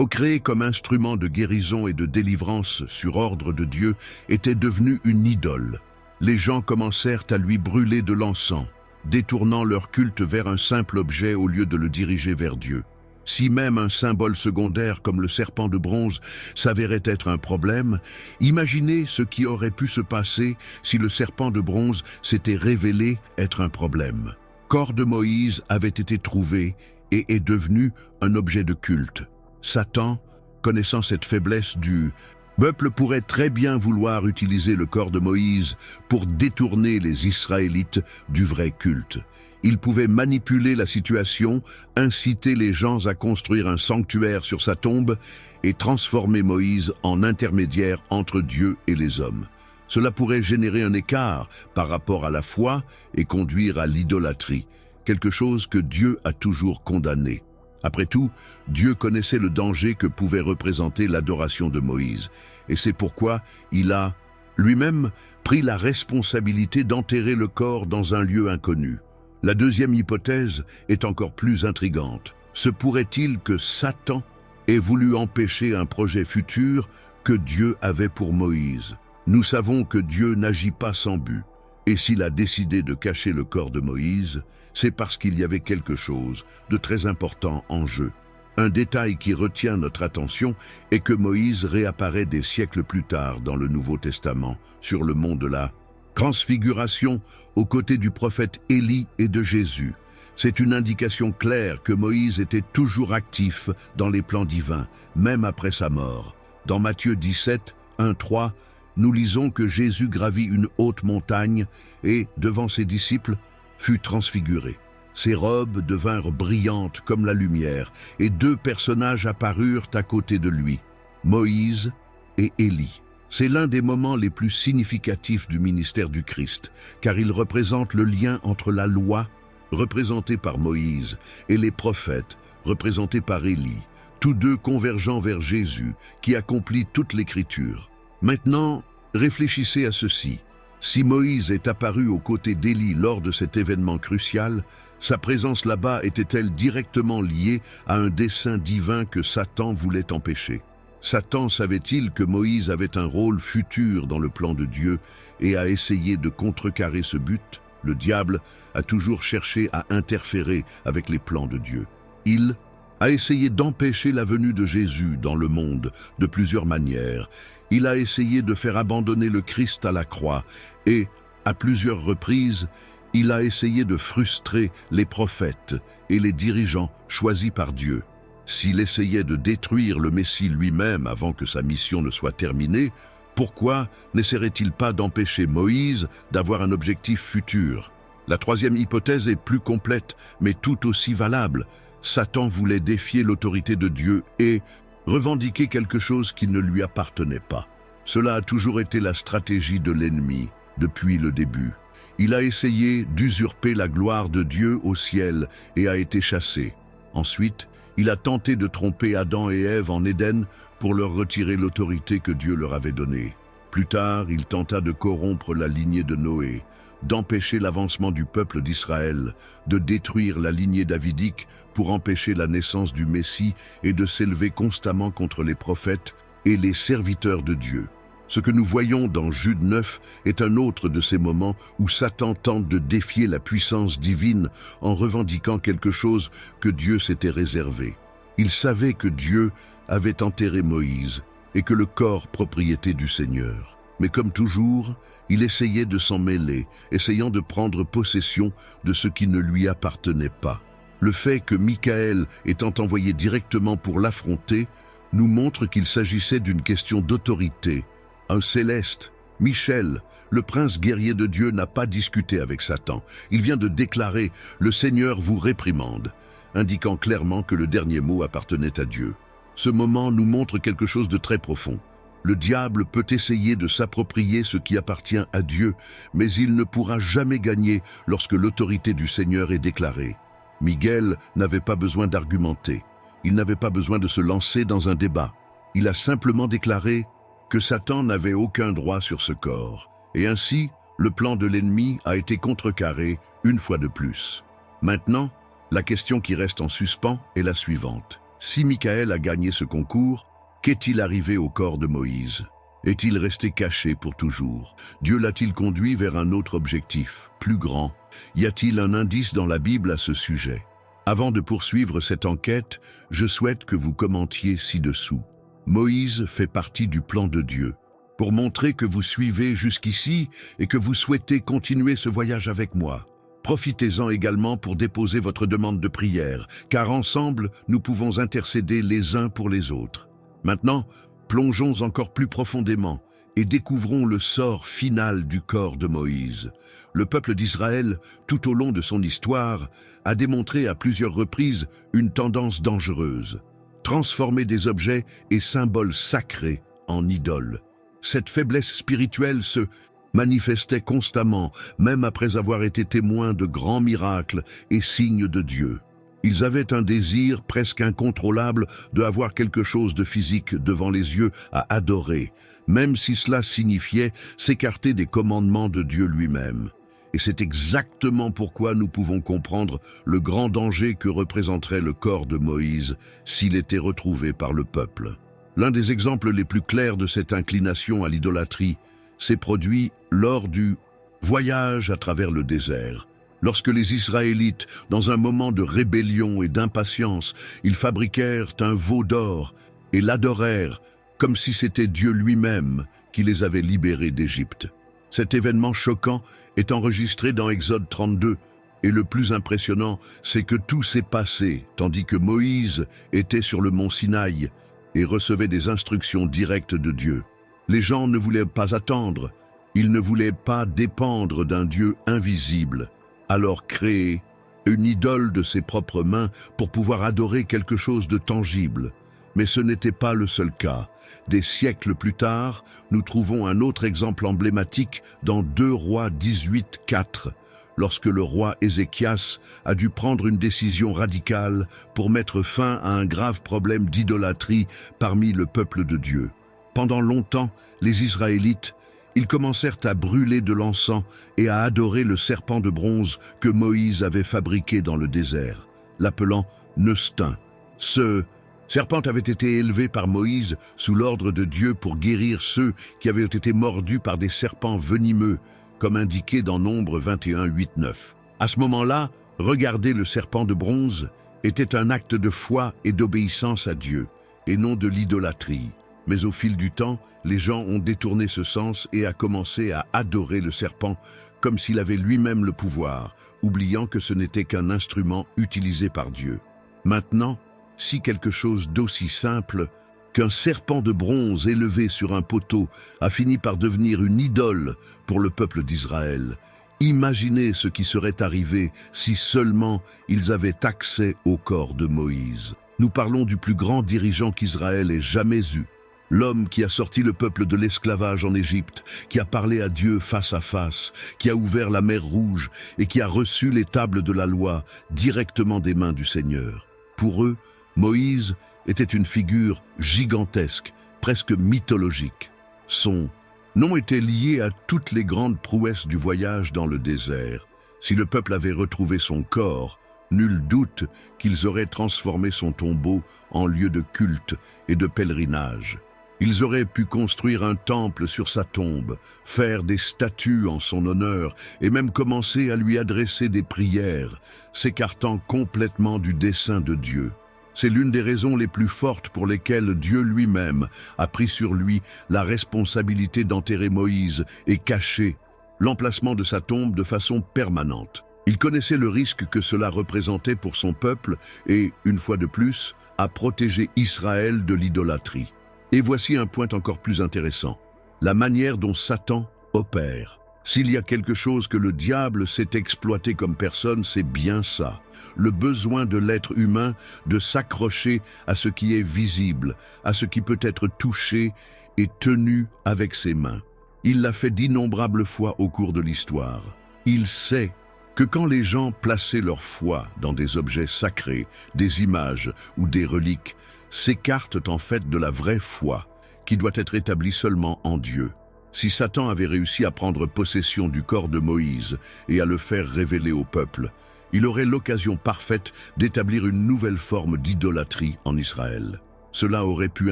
créé comme instrument de guérison et de délivrance sur ordre de Dieu, était devenu une idole. Les gens commencèrent à lui brûler de l'encens, détournant leur culte vers un simple objet au lieu de le diriger vers Dieu. Si même un symbole secondaire comme le serpent de bronze s'avérait être un problème, imaginez ce qui aurait pu se passer si le serpent de bronze s'était révélé être un problème. Corps de Moïse avait été trouvé et est devenu un objet de culte. Satan, connaissant cette faiblesse du peuple, pourrait très bien vouloir utiliser le corps de Moïse pour détourner les Israélites du vrai culte. Il pouvait manipuler la situation, inciter les gens à construire un sanctuaire sur sa tombe et transformer Moïse en intermédiaire entre Dieu et les hommes. Cela pourrait générer un écart par rapport à la foi et conduire à l'idolâtrie, quelque chose que Dieu a toujours condamné. Après tout, Dieu connaissait le danger que pouvait représenter l'adoration de Moïse, et c'est pourquoi il a lui-même pris la responsabilité d'enterrer le corps dans un lieu inconnu. La deuxième hypothèse est encore plus intrigante. Se pourrait-il que Satan ait voulu empêcher un projet futur que Dieu avait pour Moïse? Nous savons que Dieu n'agit pas sans but, et s'il a décidé de cacher le corps de Moïse, c'est parce qu'il y avait quelque chose de très important en jeu. Un détail qui retient notre attention est que Moïse réapparaît des siècles plus tard dans le Nouveau Testament, sur le mont de la Transfiguration, aux côtés du prophète Élie et de Jésus. C'est une indication claire que Moïse était toujours actif dans les plans divins, même après sa mort. Dans Matthieu 17, 1-3, nous lisons que Jésus gravit une haute montagne et, devant ses disciples, fut transfiguré. Ses robes devinrent brillantes comme la lumière, et deux personnages apparurent à côté de lui, Moïse et Élie. C'est l'un des moments les plus significatifs du ministère du Christ, car il représente le lien entre la loi, représentée par Moïse, et les prophètes, représentés par Élie, tous deux convergeant vers Jésus, qui accomplit toute l'Écriture. Maintenant, réfléchissez à ceci. Si Moïse est apparu aux côtés d'Élie lors de cet événement crucial, sa présence là-bas était-elle directement liée à un dessein divin que Satan voulait empêcher? Satan savait-il que Moïse avait un rôle futur dans le plan de Dieu et a essayé de contrecarrer ce but? Le diable a toujours cherché à interférer avec les plans de Dieu. Il a essayé d'empêcher la venue de Jésus dans le monde de plusieurs manières. Il a essayé de faire abandonner le Christ à la croix et, à plusieurs reprises, il a essayé de frustrer les prophètes et les dirigeants choisis par Dieu. S'il essayait de détruire le Messie lui-même avant que sa mission ne soit terminée, pourquoi n'essaierait-il pas d'empêcher Moïse d'avoir un objectif futur? La troisième hypothèse est plus complète, mais tout aussi valable. Satan voulait défier l'autorité de Dieu et revendiquer quelque chose qui ne lui appartenait pas. Cela a toujours été la stratégie de l'ennemi, depuis le début. Il a essayé d'usurper la gloire de Dieu au ciel et a été chassé. Ensuite, il a tenté de tromper Adam et Ève en Éden pour leur retirer l'autorité que Dieu leur avait donnée. Plus tard, il tenta de corrompre la lignée de Noé, d'empêcher l'avancement du peuple d'Israël, de détruire la lignée davidique pour empêcher la naissance du Messie et de s'élever constamment contre les prophètes et les serviteurs de Dieu. Ce que nous voyons dans Jude 9 est un autre de ces moments où Satan tente de défier la puissance divine en revendiquant quelque chose que Dieu s'était réservé. Il savait que Dieu avait enterré Moïse et que le corps propriété du Seigneur. Mais comme toujours, il essayait de s'en mêler, essayant de prendre possession de ce qui ne lui appartenait pas. Le fait que Michaël étant envoyé directement pour l'affronter nous montre qu'il s'agissait d'une question d'autorité. Un céleste, Michel, le prince guerrier de Dieu, n'a pas discuté avec Satan. Il vient de déclarer « Le Seigneur vous réprimande », indiquant clairement que le dernier mot appartenait à Dieu. Ce moment nous montre quelque chose de très profond. Le diable peut essayer de s'approprier ce qui appartient à Dieu, mais il ne pourra jamais gagner lorsque l'autorité du Seigneur est déclarée. Miguel n'avait pas besoin d'argumenter. Il n'avait pas besoin de se lancer dans un débat. Il a simplement déclaré que Satan n'avait aucun droit sur ce corps. Et ainsi, le plan de l'ennemi a été contrecarré une fois de plus. Maintenant, la question qui reste en suspens est la suivante. Si Michaël a gagné ce concours, qu'est-il arrivé au corps de Moïse? Est-il resté caché pour toujours? Dieu l'a-t-il conduit vers un autre objectif, plus grand? Y a-t-il un indice dans la Bible à ce sujet? Avant de poursuivre cette enquête, je souhaite que vous commentiez ci-dessous. Moïse fait partie du plan de Dieu. Pour montrer que vous suivez jusqu'ici et que vous souhaitez continuer ce voyage avec moi. Profitez-en également pour déposer votre demande de prière, car ensemble, nous pouvons intercéder les uns pour les autres. Maintenant, plongeons encore plus profondément et découvrons le sort final du corps de Moïse. Le peuple d'Israël, tout au long de son histoire, a démontré à plusieurs reprises une tendance dangereuse. Transformer des objets et symboles sacrés en idoles. Cette faiblesse spirituelle se manifestait constamment, même après avoir été témoins de grands miracles et signes de Dieu. Ils avaient un désir presque incontrôlable de avoir quelque chose de physique devant les yeux à adorer, même si cela signifiait s'écarter des commandements de Dieu lui-même. Et c'est exactement pourquoi nous pouvons comprendre le grand danger que représenterait le corps de Moïse s'il était retrouvé par le peuple. L'un des exemples les plus clairs de cette inclination à l'idolâtrie s'est produit lors du voyage à travers le désert. Lorsque les Israélites, dans un moment de rébellion et d'impatience, ils fabriquèrent un veau d'or et l'adorèrent comme si c'était Dieu lui-même qui les avait libérés d'Égypte. Cet événement choquant est enregistré dans Exode 32, et le plus impressionnant, c'est que tout s'est passé tandis que Moïse était sur le mont Sinaï et recevait des instructions directes de Dieu. Les gens ne voulaient pas attendre, ils ne voulaient pas dépendre d'un Dieu invisible, alors créer une idole de ses propres mains pour pouvoir adorer quelque chose de tangible. Mais ce n'était pas le seul cas. Des siècles plus tard, nous trouvons un autre exemple emblématique dans 2 Rois 18:4, lorsque le roi Ézéchias a dû prendre une décision radicale pour mettre fin à un grave problème d'idolâtrie parmi le peuple de Dieu. Pendant longtemps, les Israélites, ils commencèrent à brûler de l'encens et à adorer le serpent de bronze que Moïse avait fabriqué dans le désert, l'appelant Neustin. Ce serpent avait été élevé par Moïse sous l'ordre de Dieu pour guérir ceux qui avaient été mordus par des serpents venimeux, comme indiqué dans Nombre 21:8-9. À ce moment-là, regarder le serpent de bronze était un acte de foi et d'obéissance à Dieu, et non de l'idolâtrie. Mais au fil du temps, les gens ont détourné ce sens et a commencé à adorer le serpent comme s'il avait lui-même le pouvoir, oubliant que ce n'était qu'un instrument utilisé par Dieu. Maintenant, si quelque chose d'aussi simple qu'un serpent de bronze élevé sur un poteau a fini par devenir une idole pour le peuple d'Israël, imaginez ce qui serait arrivé si seulement ils avaient accès au corps de Moïse. Nous parlons du plus grand dirigeant qu'Israël ait jamais eu. L'homme qui a sorti le peuple de l'esclavage en Égypte, qui a parlé à Dieu face à face, qui a ouvert la mer Rouge et qui a reçu les tables de la loi directement des mains du Seigneur. Pour eux, Moïse était une figure gigantesque, presque mythologique. Son nom était lié à toutes les grandes prouesses du voyage dans le désert. Si le peuple avait retrouvé son corps, nul doute qu'ils auraient transformé son tombeau en lieu de culte et de pèlerinage. Ils auraient pu construire un temple sur sa tombe, faire des statues en son honneur et même commencer à lui adresser des prières, s'écartant complètement du dessein de Dieu. C'est l'une des raisons les plus fortes pour lesquelles Dieu lui-même a pris sur lui la responsabilité d'enterrer Moïse et cacher l'emplacement de sa tombe de façon permanente. Il connaissait le risque que cela représentait pour son peuple et, une fois de plus, a protégé Israël de l'idolâtrie. Et voici un point encore plus intéressant, la manière dont Satan opère. S'il y a quelque chose que le diable sait exploiter comme personne, c'est bien ça, le besoin de l'être humain de s'accrocher à ce qui est visible, à ce qui peut être touché et tenu avec ses mains. Il l'a fait d'innombrables fois au cours de l'histoire. Il sait que quand les gens plaçaient leur foi dans des objets sacrés, des images ou des reliques, s'écartent en fait de la vraie foi, qui doit être établie seulement en Dieu. Si Satan avait réussi à prendre possession du corps de Moïse et à le faire révéler au peuple, il aurait l'occasion parfaite d'établir une nouvelle forme d'idolâtrie en Israël. Cela aurait pu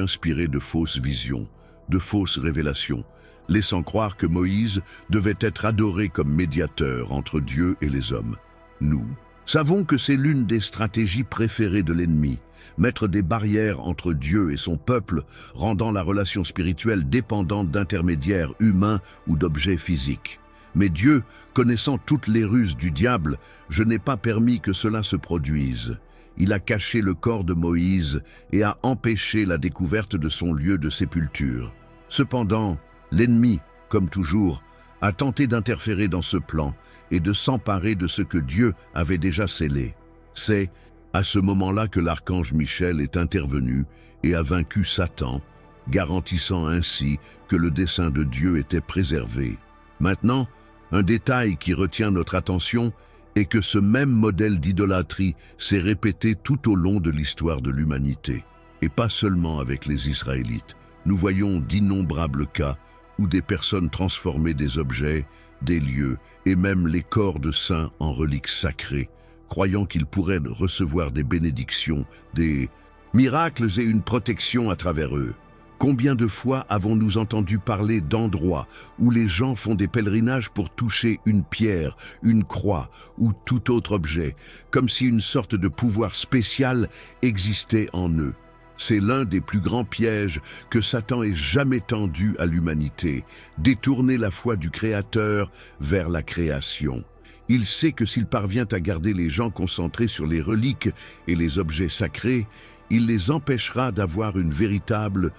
inspirer de fausses visions, de fausses révélations, laissant croire que Moïse devait être adoré comme médiateur entre Dieu et les hommes. Nous savons que c'est l'une des stratégies préférées de l'ennemi, mettre des barrières entre Dieu et son peuple, rendant la relation spirituelle dépendante d'intermédiaires humains ou d'objets physiques. Mais Dieu, connaissant toutes les ruses du diable, je n'ai pas permis que cela se produise. Il a caché le corps de Moïse et a empêché la découverte de son lieu de sépulture. Cependant, l'ennemi, comme toujours, a tenté d'interférer dans ce plan et de s'emparer de ce que Dieu avait déjà scellé. C'est à ce moment-là que l'archange Michel est intervenu et a vaincu Satan, garantissant ainsi que le dessein de Dieu était préservé. Maintenant, un détail qui retient notre attention est que ce même modèle d'idolâtrie s'est répété tout au long de l'histoire de l'humanité, et pas seulement avec les Israélites. Nous voyons d'innombrables cas où des personnes transformaient des objets, des lieux et même les corps de saints en reliques sacrées, croyant qu'ils pourraient recevoir des bénédictions, des miracles et une protection à travers eux. Combien de fois avons-nous entendu parler d'endroits où les gens font des pèlerinages pour toucher une pierre, une croix ou tout autre objet, comme si une sorte de pouvoir spécial existait en eux? C'est l'un des plus grands pièges que Satan ait jamais tendu à l'humanité, détourner la foi du Créateur vers la création. Il sait que s'il parvient à garder les gens concentrés sur les reliques et les objets sacrés, il les empêchera d'avoir une véritable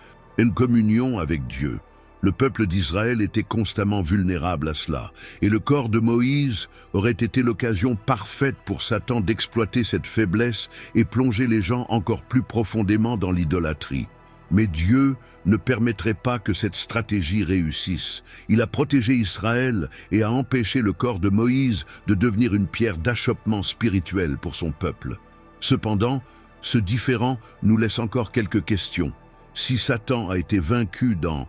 communion avec Dieu. Le peuple d'Israël était constamment vulnérable à cela, et le corps de Moïse aurait été l'occasion parfaite pour Satan d'exploiter cette faiblesse et plonger les gens encore plus profondément dans l'idolâtrie. Mais Dieu ne permettrait pas que cette stratégie réussisse. Il a protégé Israël et a empêché le corps de Moïse de devenir une pierre d'achoppement spirituel pour son peuple. Cependant, ce différend nous laisse encore quelques questions. Si Satan a été vaincu dans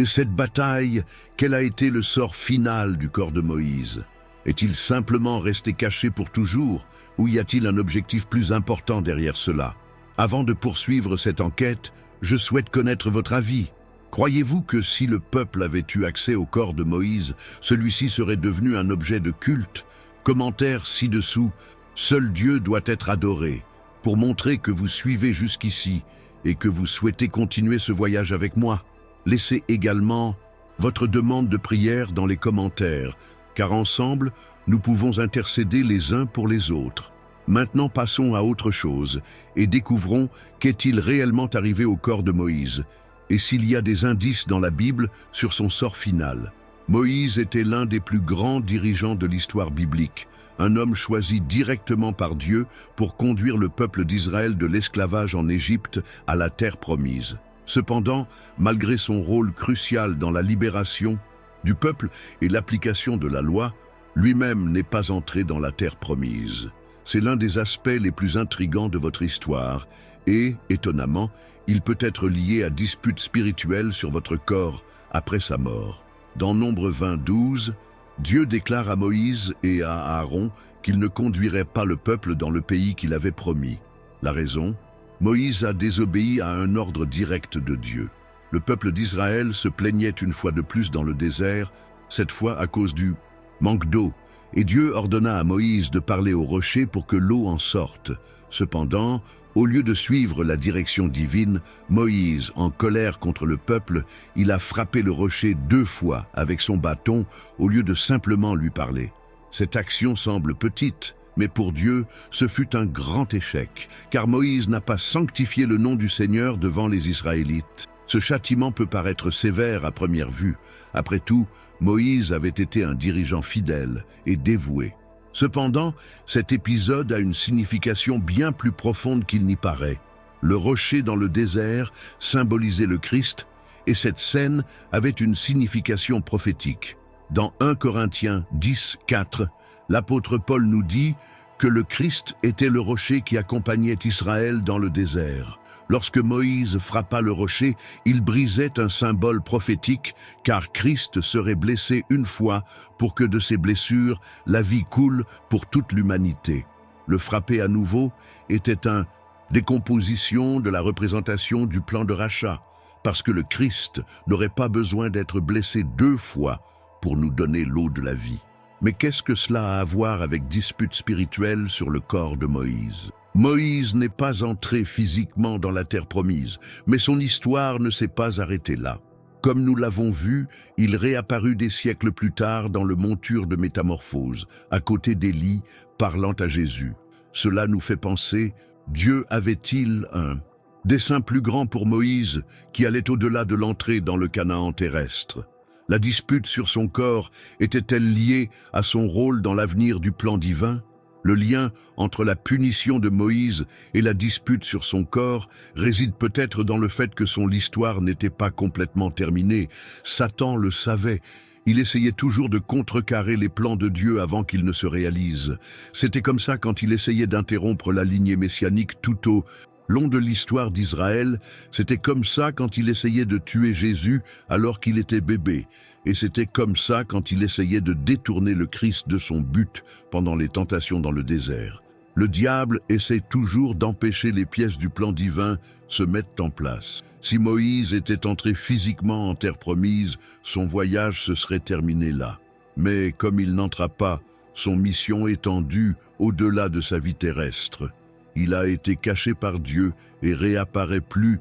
cette bataille, quel a été le sort final du corps de Moïse? Est-il simplement resté caché pour toujours, ou y a-t-il un objectif plus important derrière cela? Avant de poursuivre cette enquête, je souhaite connaître votre avis. Croyez-vous que si le peuple avait eu accès au corps de Moïse, celui-ci serait devenu un objet de culte? Commentaire ci-dessous, seul Dieu doit être adoré. Pour montrer que vous suivez jusqu'ici et que vous souhaitez continuer ce voyage avec moi, laissez également votre demande de prière dans les commentaires, car ensemble, nous pouvons intercéder les uns pour les autres. Maintenant passons à autre chose et découvrons qu'est-il réellement arrivé au corps de Moïse, et s'il y a des indices dans la Bible sur son sort final. Moïse était l'un des plus grands dirigeants de l'histoire biblique, un homme choisi directement par Dieu pour conduire le peuple d'Israël de l'esclavage en Égypte à la terre promise. Cependant, malgré son rôle crucial dans la libération du peuple et l'application de la loi, lui-même n'est pas entré dans la terre promise. C'est l'un des aspects les plus intrigants de votre histoire et, étonnamment, il peut être lié à disputes spirituelles sur votre corps après sa mort. Dans Nombre 20:12, Dieu déclare à Moïse et à Aaron qu'ils ne conduiraient pas le peuple dans le pays qu'il avait promis. La raison? Moïse a désobéi à un ordre direct de Dieu. Le peuple d'Israël se plaignait une fois de plus dans le désert, cette fois à cause du manque d'eau, et Dieu ordonna à Moïse de parler au rocher pour que l'eau en sorte. Cependant, au lieu de suivre la direction divine, Moïse, en colère contre le peuple, il a frappé le rocher 2 fois avec son bâton au lieu de simplement lui parler. Cette action semble petite, mais pour Dieu, ce fut un grand échec, car Moïse n'a pas sanctifié le nom du Seigneur devant les Israélites. Ce châtiment peut paraître sévère à première vue. Après tout, Moïse avait été un dirigeant fidèle et dévoué. Cependant, cet épisode a une signification bien plus profonde qu'il n'y paraît. Le rocher dans le désert symbolisait le Christ, et cette scène avait une signification prophétique. Dans 1 Corinthiens 10:4, l'apôtre Paul nous dit que le Christ était le rocher qui accompagnait Israël dans le désert. Lorsque Moïse frappa le rocher, il brisait un symbole prophétique, car Christ serait blessé une fois pour que de ses blessures, la vie coule pour toute l'humanité. Le frapper à nouveau était une décomposition de la représentation du plan de rachat. parce que le Christ n'aurait pas besoin d'être blessé 2 fois pour nous donner l'eau de la vie. Mais qu'est-ce que cela a à voir avec dispute spirituelle sur le corps de Moïse? Moïse n'est pas entré physiquement dans la terre promise, mais son histoire ne s'est pas arrêtée là. Comme nous l'avons vu, il réapparut des siècles plus tard dans le monture de Métamorphose, à côté d'Élie, parlant à Jésus. Cela nous fait penser, Dieu avait-il un dessein plus grand pour Moïse qui allait au-delà de l'entrée dans le Canaan terrestre? La dispute sur son corps était-elle liée à son rôle dans l'avenir du plan divin? Le lien entre la punition de Moïse et la dispute sur son corps réside peut-être dans le fait que son histoire n'était pas complètement terminée. Satan le savait. Il essayait toujours de contrecarrer les plans de Dieu avant qu'ils ne se réalisent. C'était comme ça quand il essayait d'interrompre la lignée messianique tout au long de l'histoire d'Israël. C'était comme ça quand il essayait de tuer Jésus alors qu'il était bébé. Et c'était comme ça quand il essayait de détourner le Christ de son but pendant les tentations dans le désert. Le diable essaie toujours d'empêcher les pièces du plan divin se mettent en place. Si Moïse était entré physiquement en terre promise, son voyage se serait terminé là. Mais comme il n'entra pas, son mission étendue au-delà de sa vie terrestre. Il a été caché par Dieu et réapparaît plus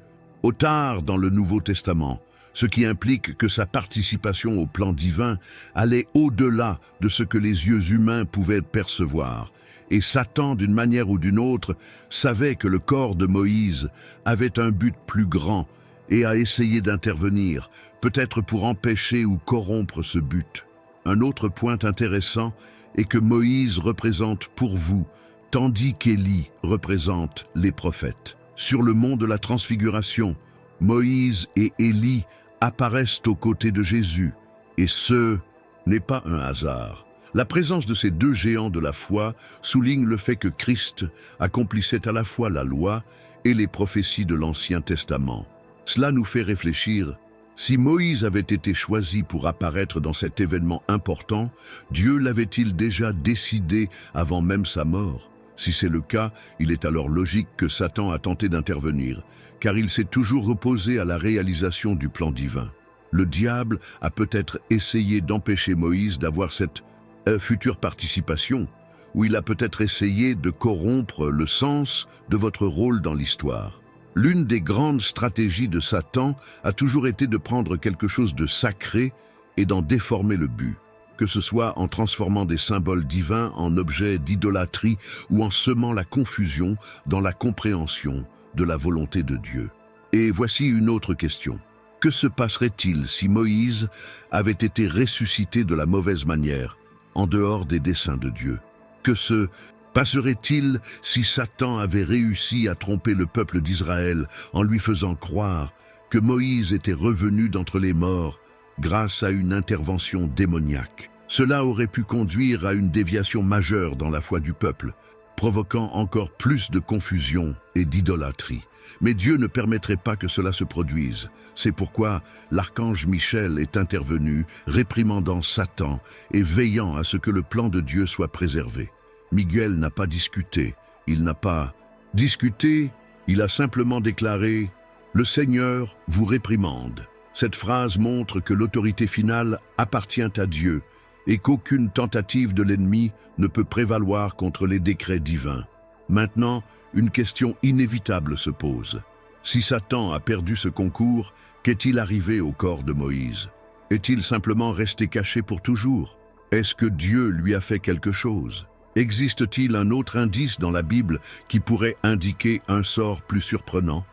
tard dans le Nouveau Testament, ce qui implique que sa participation au plan divin allait au-delà de ce que les yeux humains pouvaient percevoir. Et Satan, d'une manière ou d'une autre, savait que le corps de Moïse avait un but plus grand et a essayé d'intervenir, peut-être pour empêcher ou corrompre ce but. Un autre point intéressant est que Moïse représente pour vous, tandis qu'Élie représente les prophètes. Sur le mont de la Transfiguration, Moïse et Élie apparaissent aux côtés de Jésus, et ce n'est pas un hasard. La présence de ces 2 géants de la foi souligne le fait que Christ accomplissait à la fois la loi et les prophéties de l'Ancien Testament. Cela nous fait réfléchir. Si Moïse avait été choisi pour apparaître dans cet événement important, Dieu l'avait-il déjà décidé avant même sa mort? Si c'est le cas, il est alors logique que Satan a tenté d'intervenir, car il s'est toujours opposé à la réalisation du plan divin. Le diable a peut-être essayé d'empêcher Moïse d'avoir cette future participation, ou il a peut-être essayé de corrompre le sens de votre rôle dans l'histoire. L'une des grandes stratégies de Satan a toujours été de prendre quelque chose de sacré et d'en déformer le but, que ce soit en transformant des symboles divins en objets d'idolâtrie ou en semant la confusion dans la compréhension de la volonté de Dieu. Et voici une autre question. Que se passerait-il si Moïse avait été ressuscité de la mauvaise manière, en dehors des desseins de Dieu? Que se passerait-il si Satan avait réussi à tromper le peuple d'Israël en lui faisant croire que Moïse était revenu d'entre les morts grâce à une intervention démoniaque? Cela aurait pu conduire à une déviation majeure dans la foi du peuple, provoquant encore plus de confusion et d'idolâtrie. Mais Dieu ne permettrait pas que cela se produise. C'est pourquoi l'archange Michel est intervenu, réprimandant Satan et veillant à ce que le plan de Dieu soit préservé. Miguel n'a pas discuté. Il n'a pas discuté, il a simplement déclaré « Le Seigneur vous réprimande ». Cette phrase montre que l'autorité finale appartient à Dieu et qu'aucune tentative de l'ennemi ne peut prévaloir contre les décrets divins. Maintenant, une question inévitable se pose. Si Satan a perdu ce concours, qu'est-il arrivé au corps de Moïse? Est-il simplement resté caché pour toujours? Est-ce que Dieu lui a fait quelque chose? Existe-t-il un autre indice dans la Bible qui pourrait indiquer un sort plus surprenant?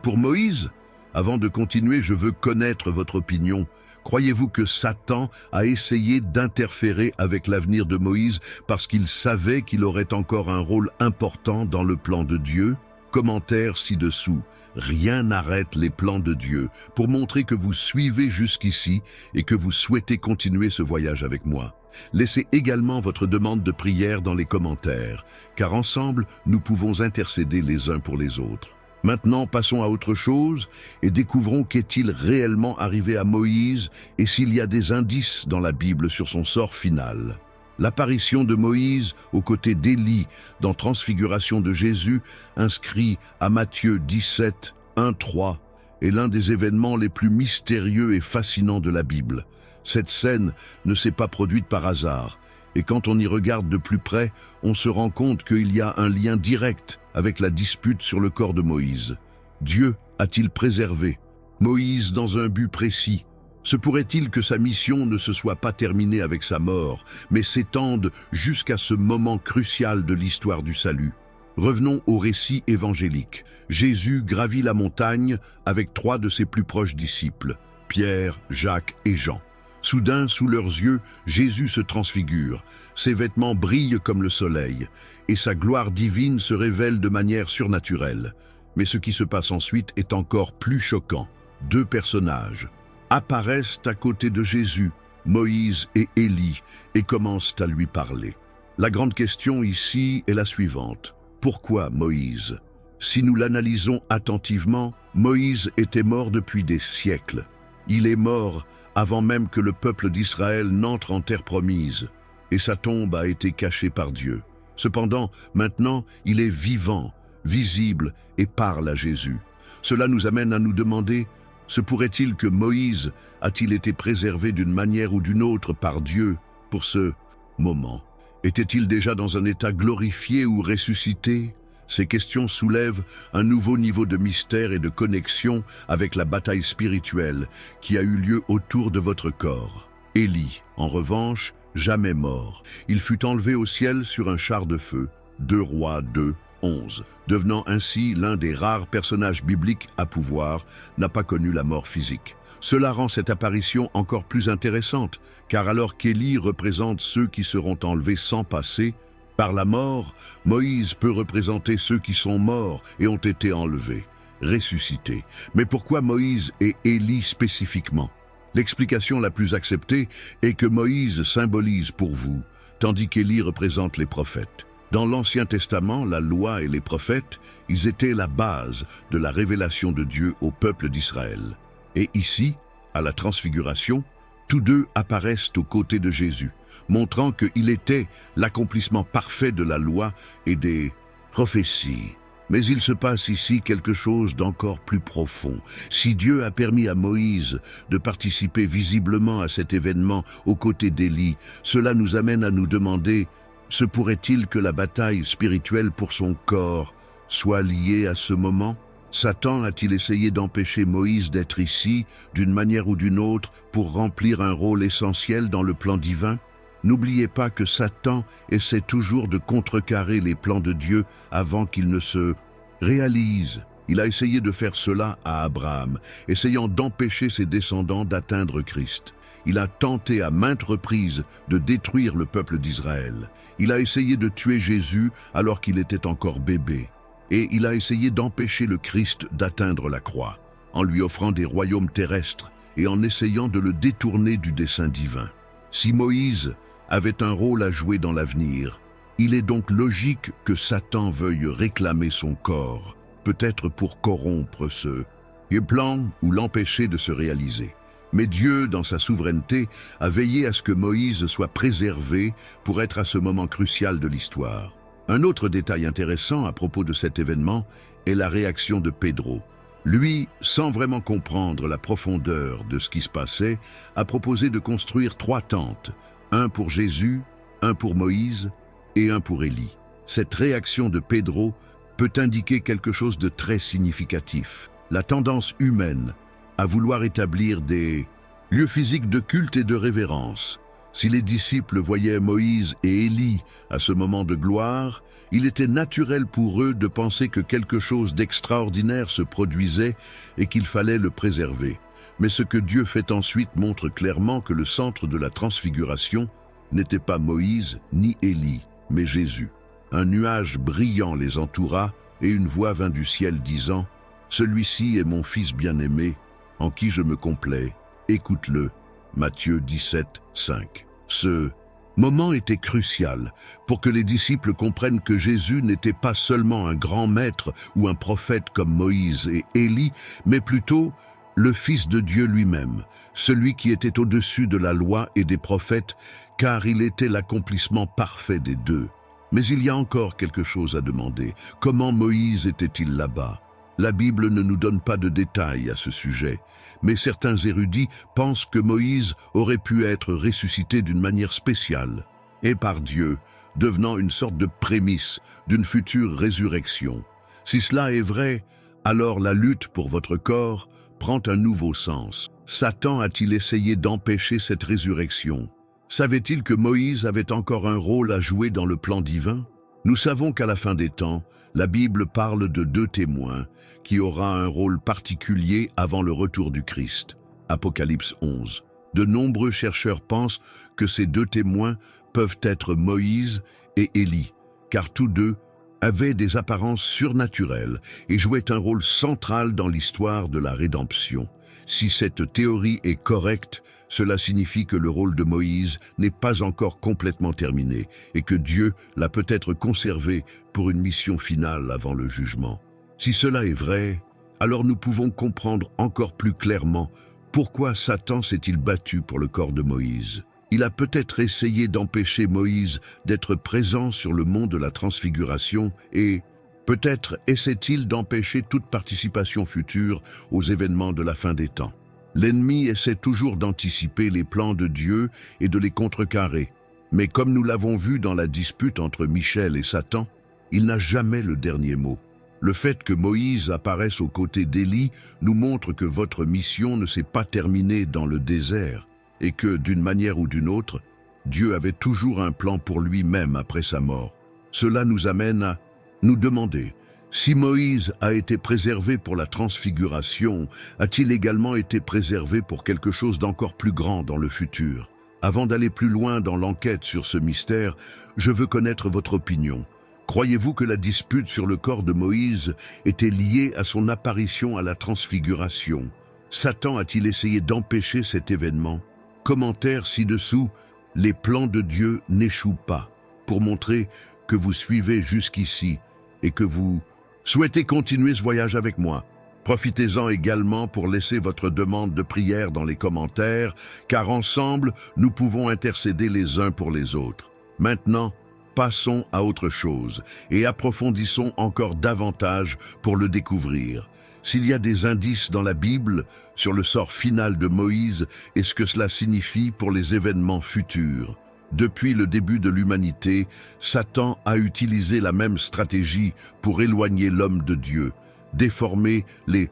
Pour Moïse? Avant de continuer, je veux connaître votre opinion. Croyez-vous que Satan a essayé d'interférer avec l'avenir de Moïse parce qu'il savait qu'il aurait encore un rôle important dans le plan de Dieu? Commentaire ci-dessous. Rien n'arrête les plans de Dieu pour montrer que vous suivez jusqu'ici et que vous souhaitez continuer ce voyage avec moi. Laissez également votre demande de prière dans les commentaires, car ensemble, nous pouvons intercéder les uns pour les autres. Maintenant, passons à autre chose et découvrons qu'est-il réellement arrivé à Moïse et s'il y a des indices dans la Bible sur son sort final. L'apparition de Moïse aux côtés d'Élie dans Transfiguration de Jésus, inscrit à Matthieu 17, 1-3, est l'un des événements les plus mystérieux et fascinants de la Bible. Cette scène ne s'est pas produite par hasard, et quand on y regarde de plus près, on se rend compte qu'il y a un lien direct avec la dispute sur le corps de Moïse. Dieu a-t-il préservé Moïse dans un but précis? Se pourrait-il que sa mission ne se soit pas terminée avec sa mort, mais s'étende jusqu'à ce moment crucial de l'histoire du salut? Revenons au récit évangélique. Jésus gravit la montagne avec 3 de ses plus proches disciples, Pierre, Jacques et Jean. Soudain, sous leurs yeux, Jésus se transfigure. Ses vêtements brillent comme le soleil, et sa gloire divine se révèle de manière surnaturelle. Mais ce qui se passe ensuite est encore plus choquant. 2 personnages apparaissent à côté de Jésus, Moïse et Élie, et commencent à lui parler. La grande question ici est la suivante. Pourquoi Moïse? Si nous l'analysons attentivement, Moïse était mort depuis des siècles. Il est mort avant même que le peuple d'Israël n'entre en terre promise, et sa tombe a été cachée par Dieu. Cependant, maintenant, il est vivant, visible et parle à Jésus. Cela nous amène à nous demander, se pourrait-il que Moïse a-t-il été préservé d'une manière ou d'une autre par Dieu pour ce moment? Était-il déjà dans un état glorifié ou ressuscité? Ces questions soulèvent un nouveau niveau de mystère et de connexion avec la bataille spirituelle qui a eu lieu autour de votre corps. Élie, en revanche, jamais mort. Il fut enlevé au ciel sur un char de feu. 2 Rois 2, 11. Devenant ainsi l'un des rares personnages bibliques à pouvoir, n'a pas connu la mort physique. Cela rend cette apparition encore plus intéressante, car alors qu'Élie représente ceux qui seront enlevés sans passer, par la mort, Moïse peut représenter ceux qui sont morts et ont été enlevés, ressuscités. Mais pourquoi Moïse et Élie spécifiquement? L'explication la plus acceptée est que Moïse symbolise pour vous, tandis qu'Élie représente les prophètes. Dans l'Ancien Testament, la loi et les prophètes, ils étaient la base de la révélation de Dieu au peuple d'Israël. Et ici, à la Transfiguration, tous 2 apparaissent aux côtés de Jésus, montrant qu'il était l'accomplissement parfait de la loi et des prophéties. Mais il se passe ici quelque chose d'encore plus profond. Si Dieu a permis à Moïse de participer visiblement à cet événement aux côtés d'Élie, cela nous amène à nous demander, se pourrait-il que la bataille spirituelle pour son corps soit liée à ce moment? Satan a-t-il essayé d'empêcher Moïse d'être ici, d'une manière ou d'une autre, pour remplir un rôle essentiel dans le plan divin? N'oubliez pas que Satan essaie toujours de contrecarrer les plans de Dieu avant qu'ils ne se réalisent. Il a essayé de faire cela à Abraham, essayant d'empêcher ses descendants d'atteindre Christ. Il a tenté à maintes reprises de détruire le peuple d'Israël. Il a essayé de tuer Jésus alors qu'il était encore bébé. Et il a essayé d'empêcher le Christ d'atteindre la croix, en lui offrant des royaumes terrestres et en essayant de le détourner du dessein divin. Si Moïse avait un rôle à jouer dans l'avenir, il est donc logique que Satan veuille réclamer son corps, peut-être pour corrompre ce plan ou l'empêcher de se réaliser. Mais Dieu, dans sa souveraineté, a veillé à ce que Moïse soit préservé pour être à ce moment crucial de l'histoire. Un autre détail intéressant à propos de cet événement est la réaction de Pedro. Lui, sans vraiment comprendre la profondeur de ce qui se passait, a proposé de construire 3 tentes, un pour Jésus, un pour Moïse et un pour Élie. Cette réaction de Pedro peut indiquer quelque chose de très significatif. La tendance humaine à vouloir établir des lieux physiques de culte et de révérence. Si les disciples voyaient Moïse et Élie à ce moment de gloire, il était naturel pour eux de penser que quelque chose d'extraordinaire se produisait et qu'il fallait le préserver. Mais ce que Dieu fait ensuite montre clairement que le centre de la transfiguration n'était pas Moïse ni Élie, mais Jésus. Un nuage brillant les entoura et une voix vint du ciel disant « Celui-ci est mon fils bien-aimé, en qui je me complais, écoute-le. » Matthieu 17, 5. Ce moment était crucial pour que les disciples comprennent que Jésus n'était pas seulement un grand maître ou un prophète comme Moïse et Élie, mais plutôt le Fils de Dieu lui-même, celui qui était au-dessus de la loi et des prophètes, car il était l'accomplissement parfait des 2. Mais il y a encore quelque chose à demander. Comment Moïse était-il là-bas? La Bible ne nous donne pas de détails à ce sujet, mais certains érudits pensent que Moïse aurait pu être ressuscité d'une manière spéciale, et par Dieu, devenant une sorte de prémisse d'une future résurrection. Si cela est vrai, alors la lutte pour votre corps prend un nouveau sens. Satan a-t-il essayé d'empêcher cette résurrection? Savait-il que Moïse avait encore un rôle à jouer dans le plan divin? Nous savons qu'à la fin des temps, la Bible parle de 2 témoins qui aura un rôle particulier avant le retour du Christ. Apocalypse 11. De nombreux chercheurs pensent que ces 2 témoins peuvent être Moïse et Élie, car tous deux avaient des apparences surnaturelles et jouaient un rôle central dans l'histoire de la rédemption. Si cette théorie est correcte, cela signifie que le rôle de Moïse n'est pas encore complètement terminé et que Dieu l'a peut-être conservé pour une mission finale avant le jugement. Si cela est vrai, alors nous pouvons comprendre encore plus clairement pourquoi Satan s'est-il battu pour le corps de Moïse. Il a peut-être essayé d'empêcher Moïse d'être présent sur le mont de la Transfiguration et peut-être essaie-t-il d'empêcher toute participation future aux événements de la fin des temps. L'ennemi essaie toujours d'anticiper les plans de Dieu et de les contrecarrer. Mais comme nous l'avons vu dans la dispute entre Michel et Satan, il n'a jamais le dernier mot. Le fait que Moïse apparaisse aux côtés d'Élie nous montre que votre mission ne s'est pas terminée dans le désert et que, d'une manière ou d'une autre, Dieu avait toujours un plan pour lui-même après sa mort. Cela nous amène à nous demander, si Moïse a été préservé pour la transfiguration, a-t-il également été préservé pour quelque chose d'encore plus grand dans le futur? Avant d'aller plus loin dans l'enquête sur ce mystère, je veux connaître votre opinion. Croyez-vous que la dispute sur le corps de Moïse était liée à son apparition à la transfiguration? Satan a-t-il essayé d'empêcher cet événement? Commentaire ci-dessous, les plans de Dieu n'échouent pas, pour montrer que vous suivez jusqu'ici et que vous souhaitez continuer ce voyage avec moi. Profitez-en également pour laisser votre demande de prière dans les commentaires, car ensemble, nous pouvons intercéder les uns pour les autres. Maintenant, passons à autre chose et approfondissons encore davantage pour le découvrir. S'il y a des indices dans la Bible sur le sort final de Moïse et ce que cela signifie pour les événements futurs. Depuis le début de l'humanité, Satan a utilisé la même stratégie pour éloigner l'homme de Dieu, déformer les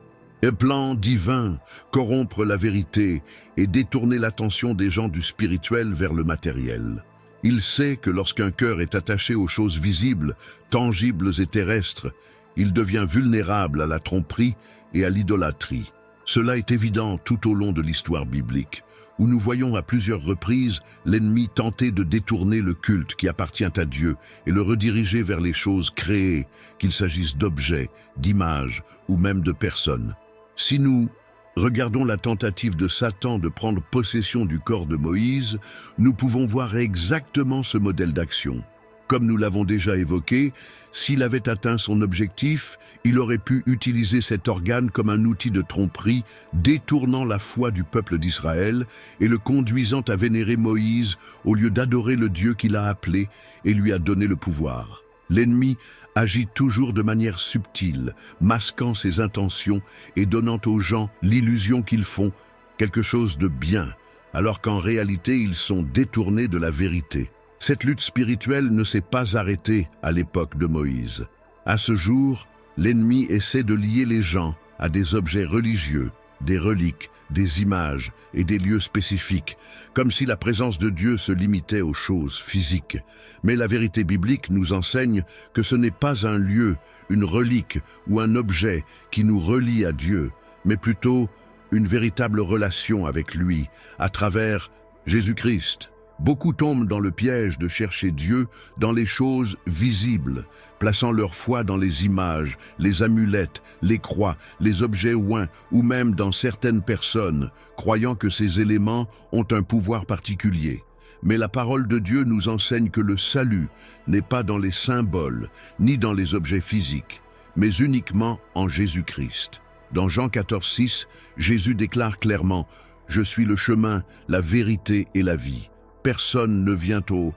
plans divins, corrompre la vérité et détourner l'attention des gens du spirituel vers le matériel. Il sait que lorsqu'un cœur est attaché aux choses visibles, tangibles et terrestres, il devient vulnérable à la tromperie et à l'idolâtrie. Cela est évident tout au long de l'histoire biblique, où nous voyons à plusieurs reprises l'ennemi tenter de détourner le culte qui appartient à Dieu et le rediriger vers les choses créées, qu'il s'agisse d'objets, d'images ou même de personnes. Si nous regardons la tentative de Satan de prendre possession du corps de Moïse, nous pouvons voir exactement ce modèle d'action. Comme nous l'avons déjà évoqué, s'il avait atteint son objectif, il aurait pu utiliser cet organe comme un outil de tromperie, détournant la foi du peuple d'Israël et le conduisant à vénérer Moïse au lieu d'adorer le Dieu qu'il a appelé et lui a donné le pouvoir. L'ennemi agit toujours de manière subtile, masquant ses intentions et donnant aux gens l'illusion qu'ils font quelque chose de bien, alors qu'en réalité ils sont détournés de la vérité. Cette lutte spirituelle ne s'est pas arrêtée à l'époque de Moïse. À ce jour, l'ennemi essaie de lier les gens à des objets religieux, des reliques, des images et des lieux spécifiques, comme si la présence de Dieu se limitait aux choses physiques. Mais la vérité biblique nous enseigne que ce n'est pas un lieu, une relique ou un objet qui nous relie à Dieu, mais plutôt une véritable relation avec lui, à travers Jésus-Christ. Beaucoup tombent dans le piège de chercher Dieu dans les choses visibles, plaçant leur foi dans les images, les amulettes, les croix, les objets oints ou même dans certaines personnes, croyant que ces éléments ont un pouvoir particulier. Mais la parole de Dieu nous enseigne que le salut n'est pas dans les symboles ni dans les objets physiques, mais uniquement en Jésus-Christ. Dans Jean 14,6, Jésus déclare clairement « Je suis le chemin, la vérité et la vie. Personne ne vient au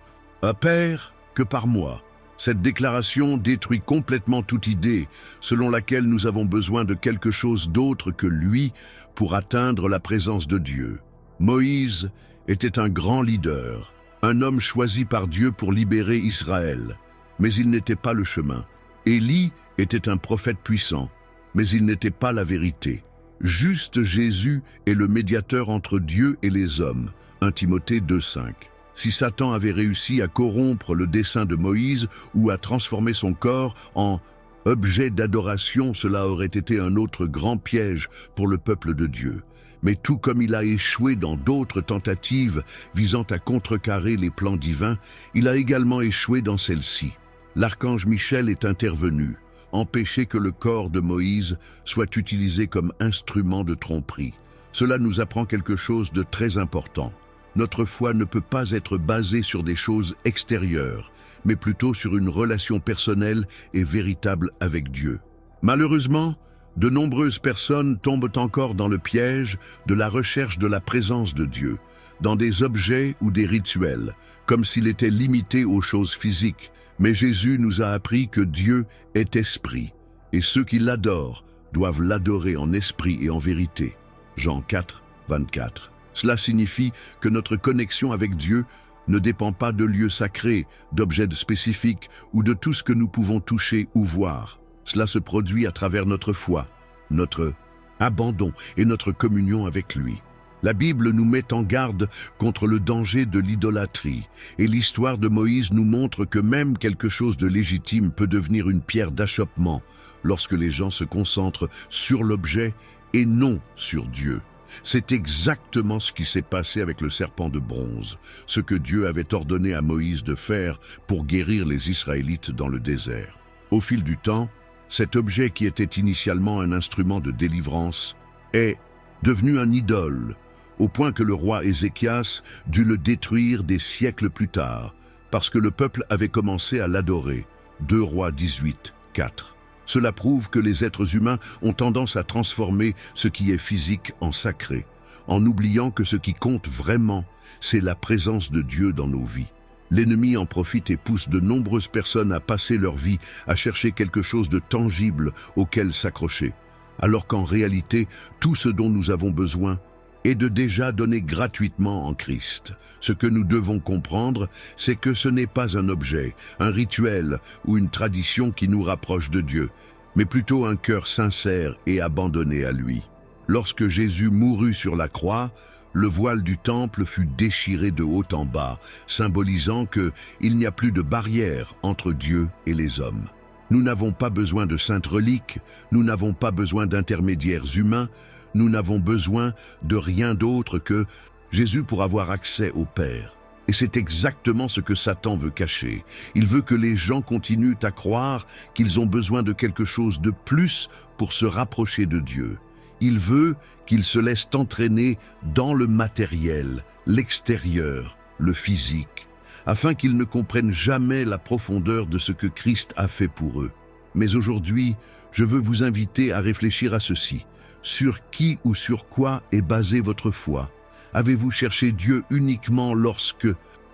Père que par moi. » Cette déclaration détruit complètement toute idée selon laquelle nous avons besoin de quelque chose d'autre que lui pour atteindre la présence de Dieu. Moïse était un grand leader, un homme choisi par Dieu pour libérer Israël, mais il n'était pas le chemin. Élie était un prophète puissant, mais il n'était pas la vérité. Juste Jésus est le médiateur entre Dieu et les hommes. 1 Timothée 2,5. Si Satan avait réussi à corrompre le dessein de Moïse ou à transformer son corps en objet d'adoration, cela aurait été un autre grand piège pour le peuple de Dieu. Mais tout comme il a échoué dans d'autres tentatives visant à contrecarrer les plans divins, il a également échoué dans celle-ci. L'archange Michel est intervenu, empêcher que le corps de Moïse soit utilisé comme instrument de tromperie. Cela nous apprend quelque chose de très important. Notre foi ne peut pas être basée sur des choses extérieures, mais plutôt sur une relation personnelle et véritable avec Dieu. Malheureusement, de nombreuses personnes tombent encore dans le piège de la recherche de la présence de Dieu, dans des objets ou des rituels, comme s'il était limité aux choses physiques. Mais Jésus nous a appris que Dieu est esprit, et ceux qui l'adorent doivent l'adorer en esprit et en vérité. Jean 4, 24. Cela signifie que notre connexion avec Dieu ne dépend pas de lieux sacrés, d'objets spécifiques ou de tout ce que nous pouvons toucher ou voir. Cela se produit à travers notre foi, notre abandon et notre communion avec lui. La Bible nous met en garde contre le danger de l'idolâtrie, et l'histoire de Moïse nous montre que même quelque chose de légitime peut devenir une pierre d'achoppement lorsque les gens se concentrent sur l'objet et non sur Dieu. C'est exactement ce qui s'est passé avec le serpent de bronze, ce que Dieu avait ordonné à Moïse de faire pour guérir les Israélites dans le désert. Au fil du temps, cet objet qui était initialement un instrument de délivrance est devenu un idole, au point que le roi Ézéchias dut le détruire des siècles plus tard, parce que le peuple avait commencé à l'adorer. 2 Rois 18, 4. Cela prouve que les êtres humains ont tendance à transformer ce qui est physique en sacré, en oubliant que ce qui compte vraiment, c'est la présence de Dieu dans nos vies. L'ennemi en profite et pousse de nombreuses personnes à passer leur vie à chercher quelque chose de tangible auquel s'accrocher, alors qu'en réalité, tout ce dont nous avons besoin est de déjà donner gratuitement en Christ. Ce que nous devons comprendre, c'est que ce n'est pas un objet, un rituel ou une tradition qui nous rapproche de Dieu, mais plutôt un cœur sincère et abandonné à lui. Lorsque Jésus mourut sur la croix, le voile du temple fut déchiré de haut en bas, symbolisant qu'il n'y a plus de barrière entre Dieu et les hommes. Nous n'avons pas besoin de saintes reliques, nous n'avons pas besoin d'intermédiaires humains, nous n'avons besoin de rien d'autre que Jésus pour avoir accès au Père. Et c'est exactement ce que Satan veut cacher. Il veut que les gens continuent à croire qu'ils ont besoin de quelque chose de plus pour se rapprocher de Dieu. Il veut qu'ils se laissent entraîner dans le matériel, l'extérieur, le physique, afin qu'ils ne comprennent jamais la profondeur de ce que Christ a fait pour eux. Mais aujourd'hui, je veux vous inviter à réfléchir à ceci. Sur qui ou sur quoi est basée votre foi? Avez-vous cherché Dieu uniquement lorsque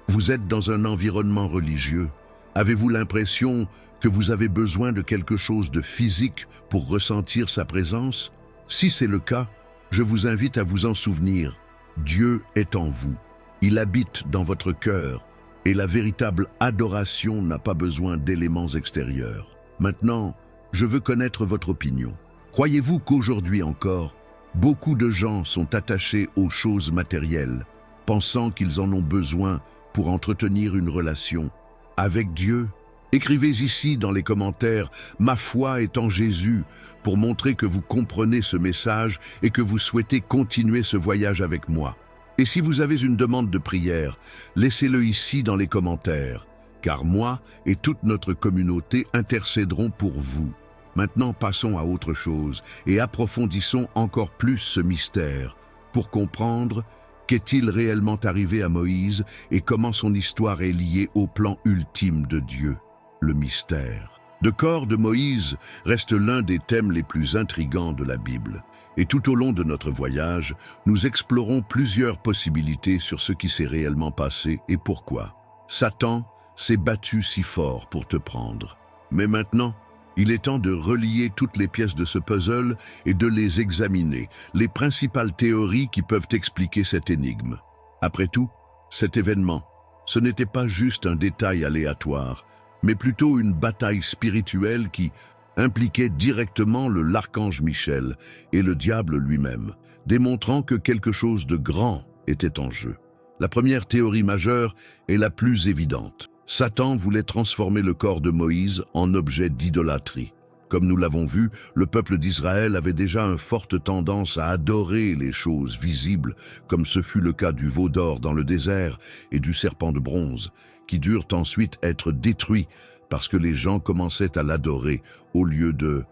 vous êtes dans un environnement religieux? Avez-vous l'impression que vous avez besoin de quelque chose de physique pour ressentir sa présence? Si c'est le cas, je vous invite à vous en souvenir. Dieu est en vous. Il habite dans votre cœur et la véritable adoration n'a pas besoin d'éléments extérieurs. Maintenant, je veux connaître votre opinion. Croyez-vous qu'aujourd'hui encore, beaucoup de gens sont attachés aux choses matérielles, pensant qu'ils en ont besoin pour entretenir une relation avec Dieu? Écrivez ici dans les commentaires « Ma foi est en Jésus » pour montrer que vous comprenez ce message et que vous souhaitez continuer ce voyage avec moi. Et si vous avez une demande de prière, laissez-le ici dans les commentaires, car moi et toute notre communauté intercéderont pour vous. Maintenant, passons à autre chose et approfondissons encore plus ce mystère pour comprendre qu'est-il réellement arrivé à Moïse et comment son histoire est liée au plan ultime de Dieu, le mystère. Le corps de Moïse reste l'un des thèmes les plus intrigants de la Bible. Et tout au long de notre voyage, nous explorons plusieurs possibilités sur ce qui s'est réellement passé et pourquoi. Satan s'est battu si fort pour te prendre. Mais maintenant, il est temps de relier toutes les pièces de ce puzzle et de les examiner, les principales théories qui peuvent expliquer cette énigme. Après tout, cet événement, ce n'était pas juste un détail aléatoire, mais plutôt une bataille spirituelle qui impliquait directement l'archange Michel et le diable lui-même, démontrant que quelque chose de grand était en jeu. La première théorie majeure est la plus évidente. Satan voulait transformer le corps de Moïse en objet d'idolâtrie. Comme nous l'avons vu, le peuple d'Israël avait déjà une forte tendance à adorer les choses visibles, comme ce fut le cas du veau d'or dans le désert et du serpent de bronze, qui durent ensuite être détruits parce que les gens commençaient à l'adorer au lieu de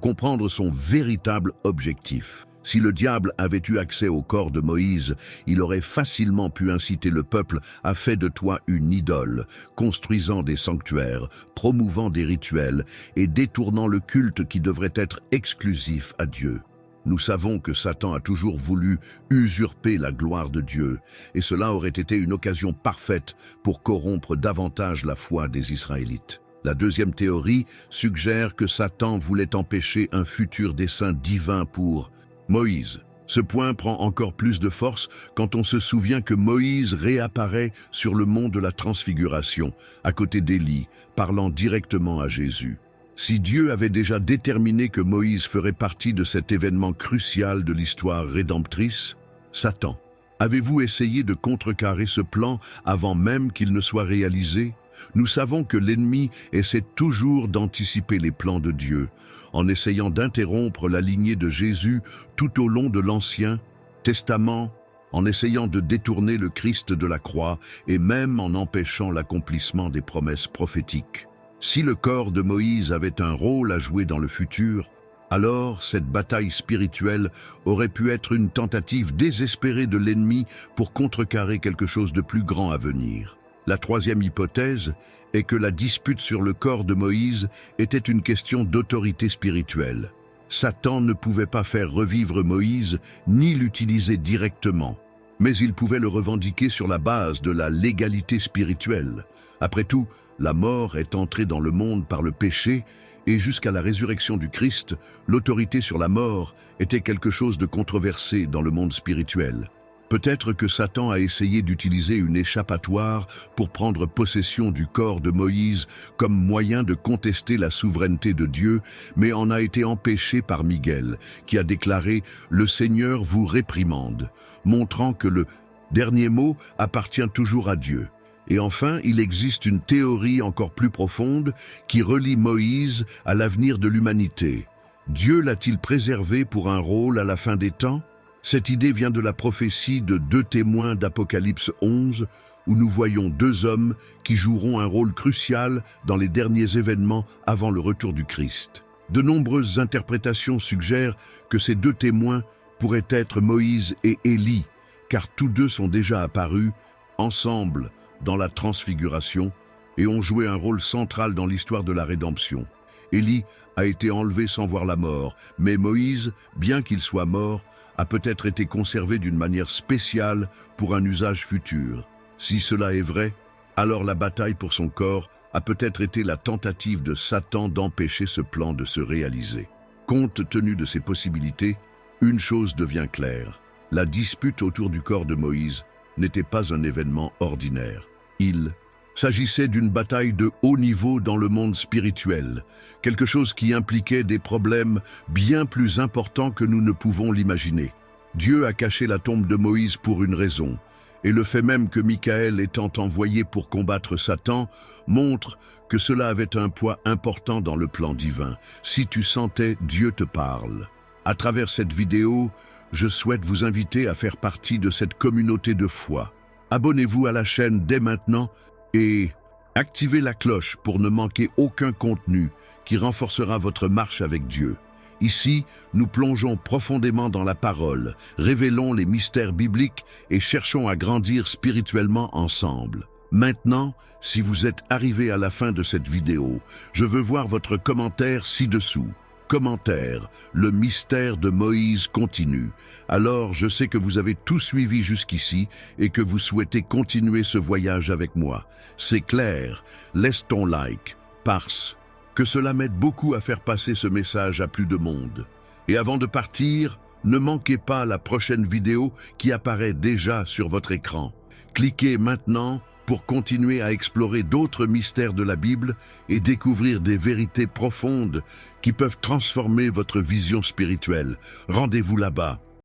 comprendre son véritable objectif. Si le diable avait eu accès au corps de Moïse, il aurait facilement pu inciter le peuple à faire de toi une idole, construisant des sanctuaires, promouvant des rituels et détournant le culte qui devrait être exclusif à Dieu. Nous savons que Satan a toujours voulu usurper la gloire de Dieu, et cela aurait été une occasion parfaite pour corrompre davantage la foi des Israélites. La deuxième théorie suggère que Satan voulait empêcher un futur dessein divin pour Moïse. Ce point prend encore plus de force quand on se souvient que Moïse réapparaît sur le mont de la Transfiguration, à côté d'Élie, parlant directement à Jésus. Si Dieu avait déjà déterminé que Moïse ferait partie de cet événement crucial de l'histoire rédemptrice, Satan, avez-vous essayé de contrecarrer ce plan avant même qu'il ne soit réalisé? Nous savons que l'ennemi essaie toujours d'anticiper les plans de Dieu, en essayant d'interrompre la lignée de Jésus tout au long de l'Ancien Testament, en essayant de détourner le Christ de la croix et même en empêchant l'accomplissement des promesses prophétiques. Si le corps de Moïse avait un rôle à jouer dans le futur, alors cette bataille spirituelle aurait pu être une tentative désespérée de l'ennemi pour contrecarrer quelque chose de plus grand à venir. La troisième hypothèse est que la dispute sur le corps de Moïse était une question d'autorité spirituelle. Satan ne pouvait pas faire revivre Moïse ni l'utiliser directement, mais il pouvait le revendiquer sur la base de la légalité spirituelle. Après tout, la mort est entrée dans le monde par le péché, et jusqu'à la résurrection du Christ, l'autorité sur la mort était quelque chose de controversé dans le monde spirituel. Peut-être que Satan a essayé d'utiliser une échappatoire pour prendre possession du corps de Moïse comme moyen de contester la souveraineté de Dieu, mais en a été empêché par Miguel, qui a déclaré « Le Seigneur vous réprimande », montrant que le dernier mot appartient toujours à Dieu. Et enfin, il existe une théorie encore plus profonde qui relie Moïse à l'avenir de l'humanité. Dieu l'a-t-il préservé pour un rôle à la fin des temps? Cette idée vient de la prophétie de 2 Témoins d'Apocalypse 11, où nous voyons 2 hommes qui joueront un rôle crucial dans les derniers événements avant le retour du Christ. De nombreuses interprétations suggèrent que ces 2 témoins pourraient être Moïse et Élie, car tous 2 sont déjà apparus ensemble dans la Transfiguration et ont joué un rôle central dans l'histoire de la rédemption. Élie a été enlevé sans voir la mort, mais Moïse, bien qu'il soit mort, a peut-être été conservé d'une manière spéciale pour un usage futur. Si cela est vrai, alors la bataille pour son corps a peut-être été la tentative de Satan d'empêcher ce plan de se réaliser. Compte tenu de ces possibilités, une chose devient claire. La dispute autour du corps de Moïse n'était pas un événement ordinaire. Il s'agissait d'une bataille de haut niveau dans le monde spirituel, quelque chose qui impliquait des problèmes bien plus importants que nous ne pouvons l'imaginer. Dieu a caché la tombe de Moïse pour une raison, et le fait même que Michael étant envoyé pour combattre Satan montre que cela avait un poids important dans le plan divin. Si tu sentais, Dieu te parle. À travers cette vidéo, je souhaite vous inviter à faire partie de cette communauté de foi. Abonnez-vous à la chaîne dès maintenant et activez la cloche pour ne manquer aucun contenu qui renforcera votre marche avec Dieu. Ici, nous plongeons profondément dans la parole, révélons les mystères bibliques et cherchons à grandir spirituellement ensemble. Maintenant, si vous êtes arrivé à la fin de cette vidéo, je veux voir votre commentaire ci-dessous. commentaire. Le mystère de Moïse continue. Alors, je sais que vous avez tout suivi jusqu'ici et que vous souhaitez continuer ce voyage avec moi. C'est clair. Laisse ton like, parce que cela m'aide beaucoup à faire passer ce message à plus de monde. Et avant de partir, ne manquez pas la prochaine vidéo qui apparaît déjà sur votre écran. Cliquez maintenant pour continuer à explorer d'autres mystères de la Bible et découvrir des vérités profondes qui peuvent transformer votre vision spirituelle. Rendez-vous là-bas.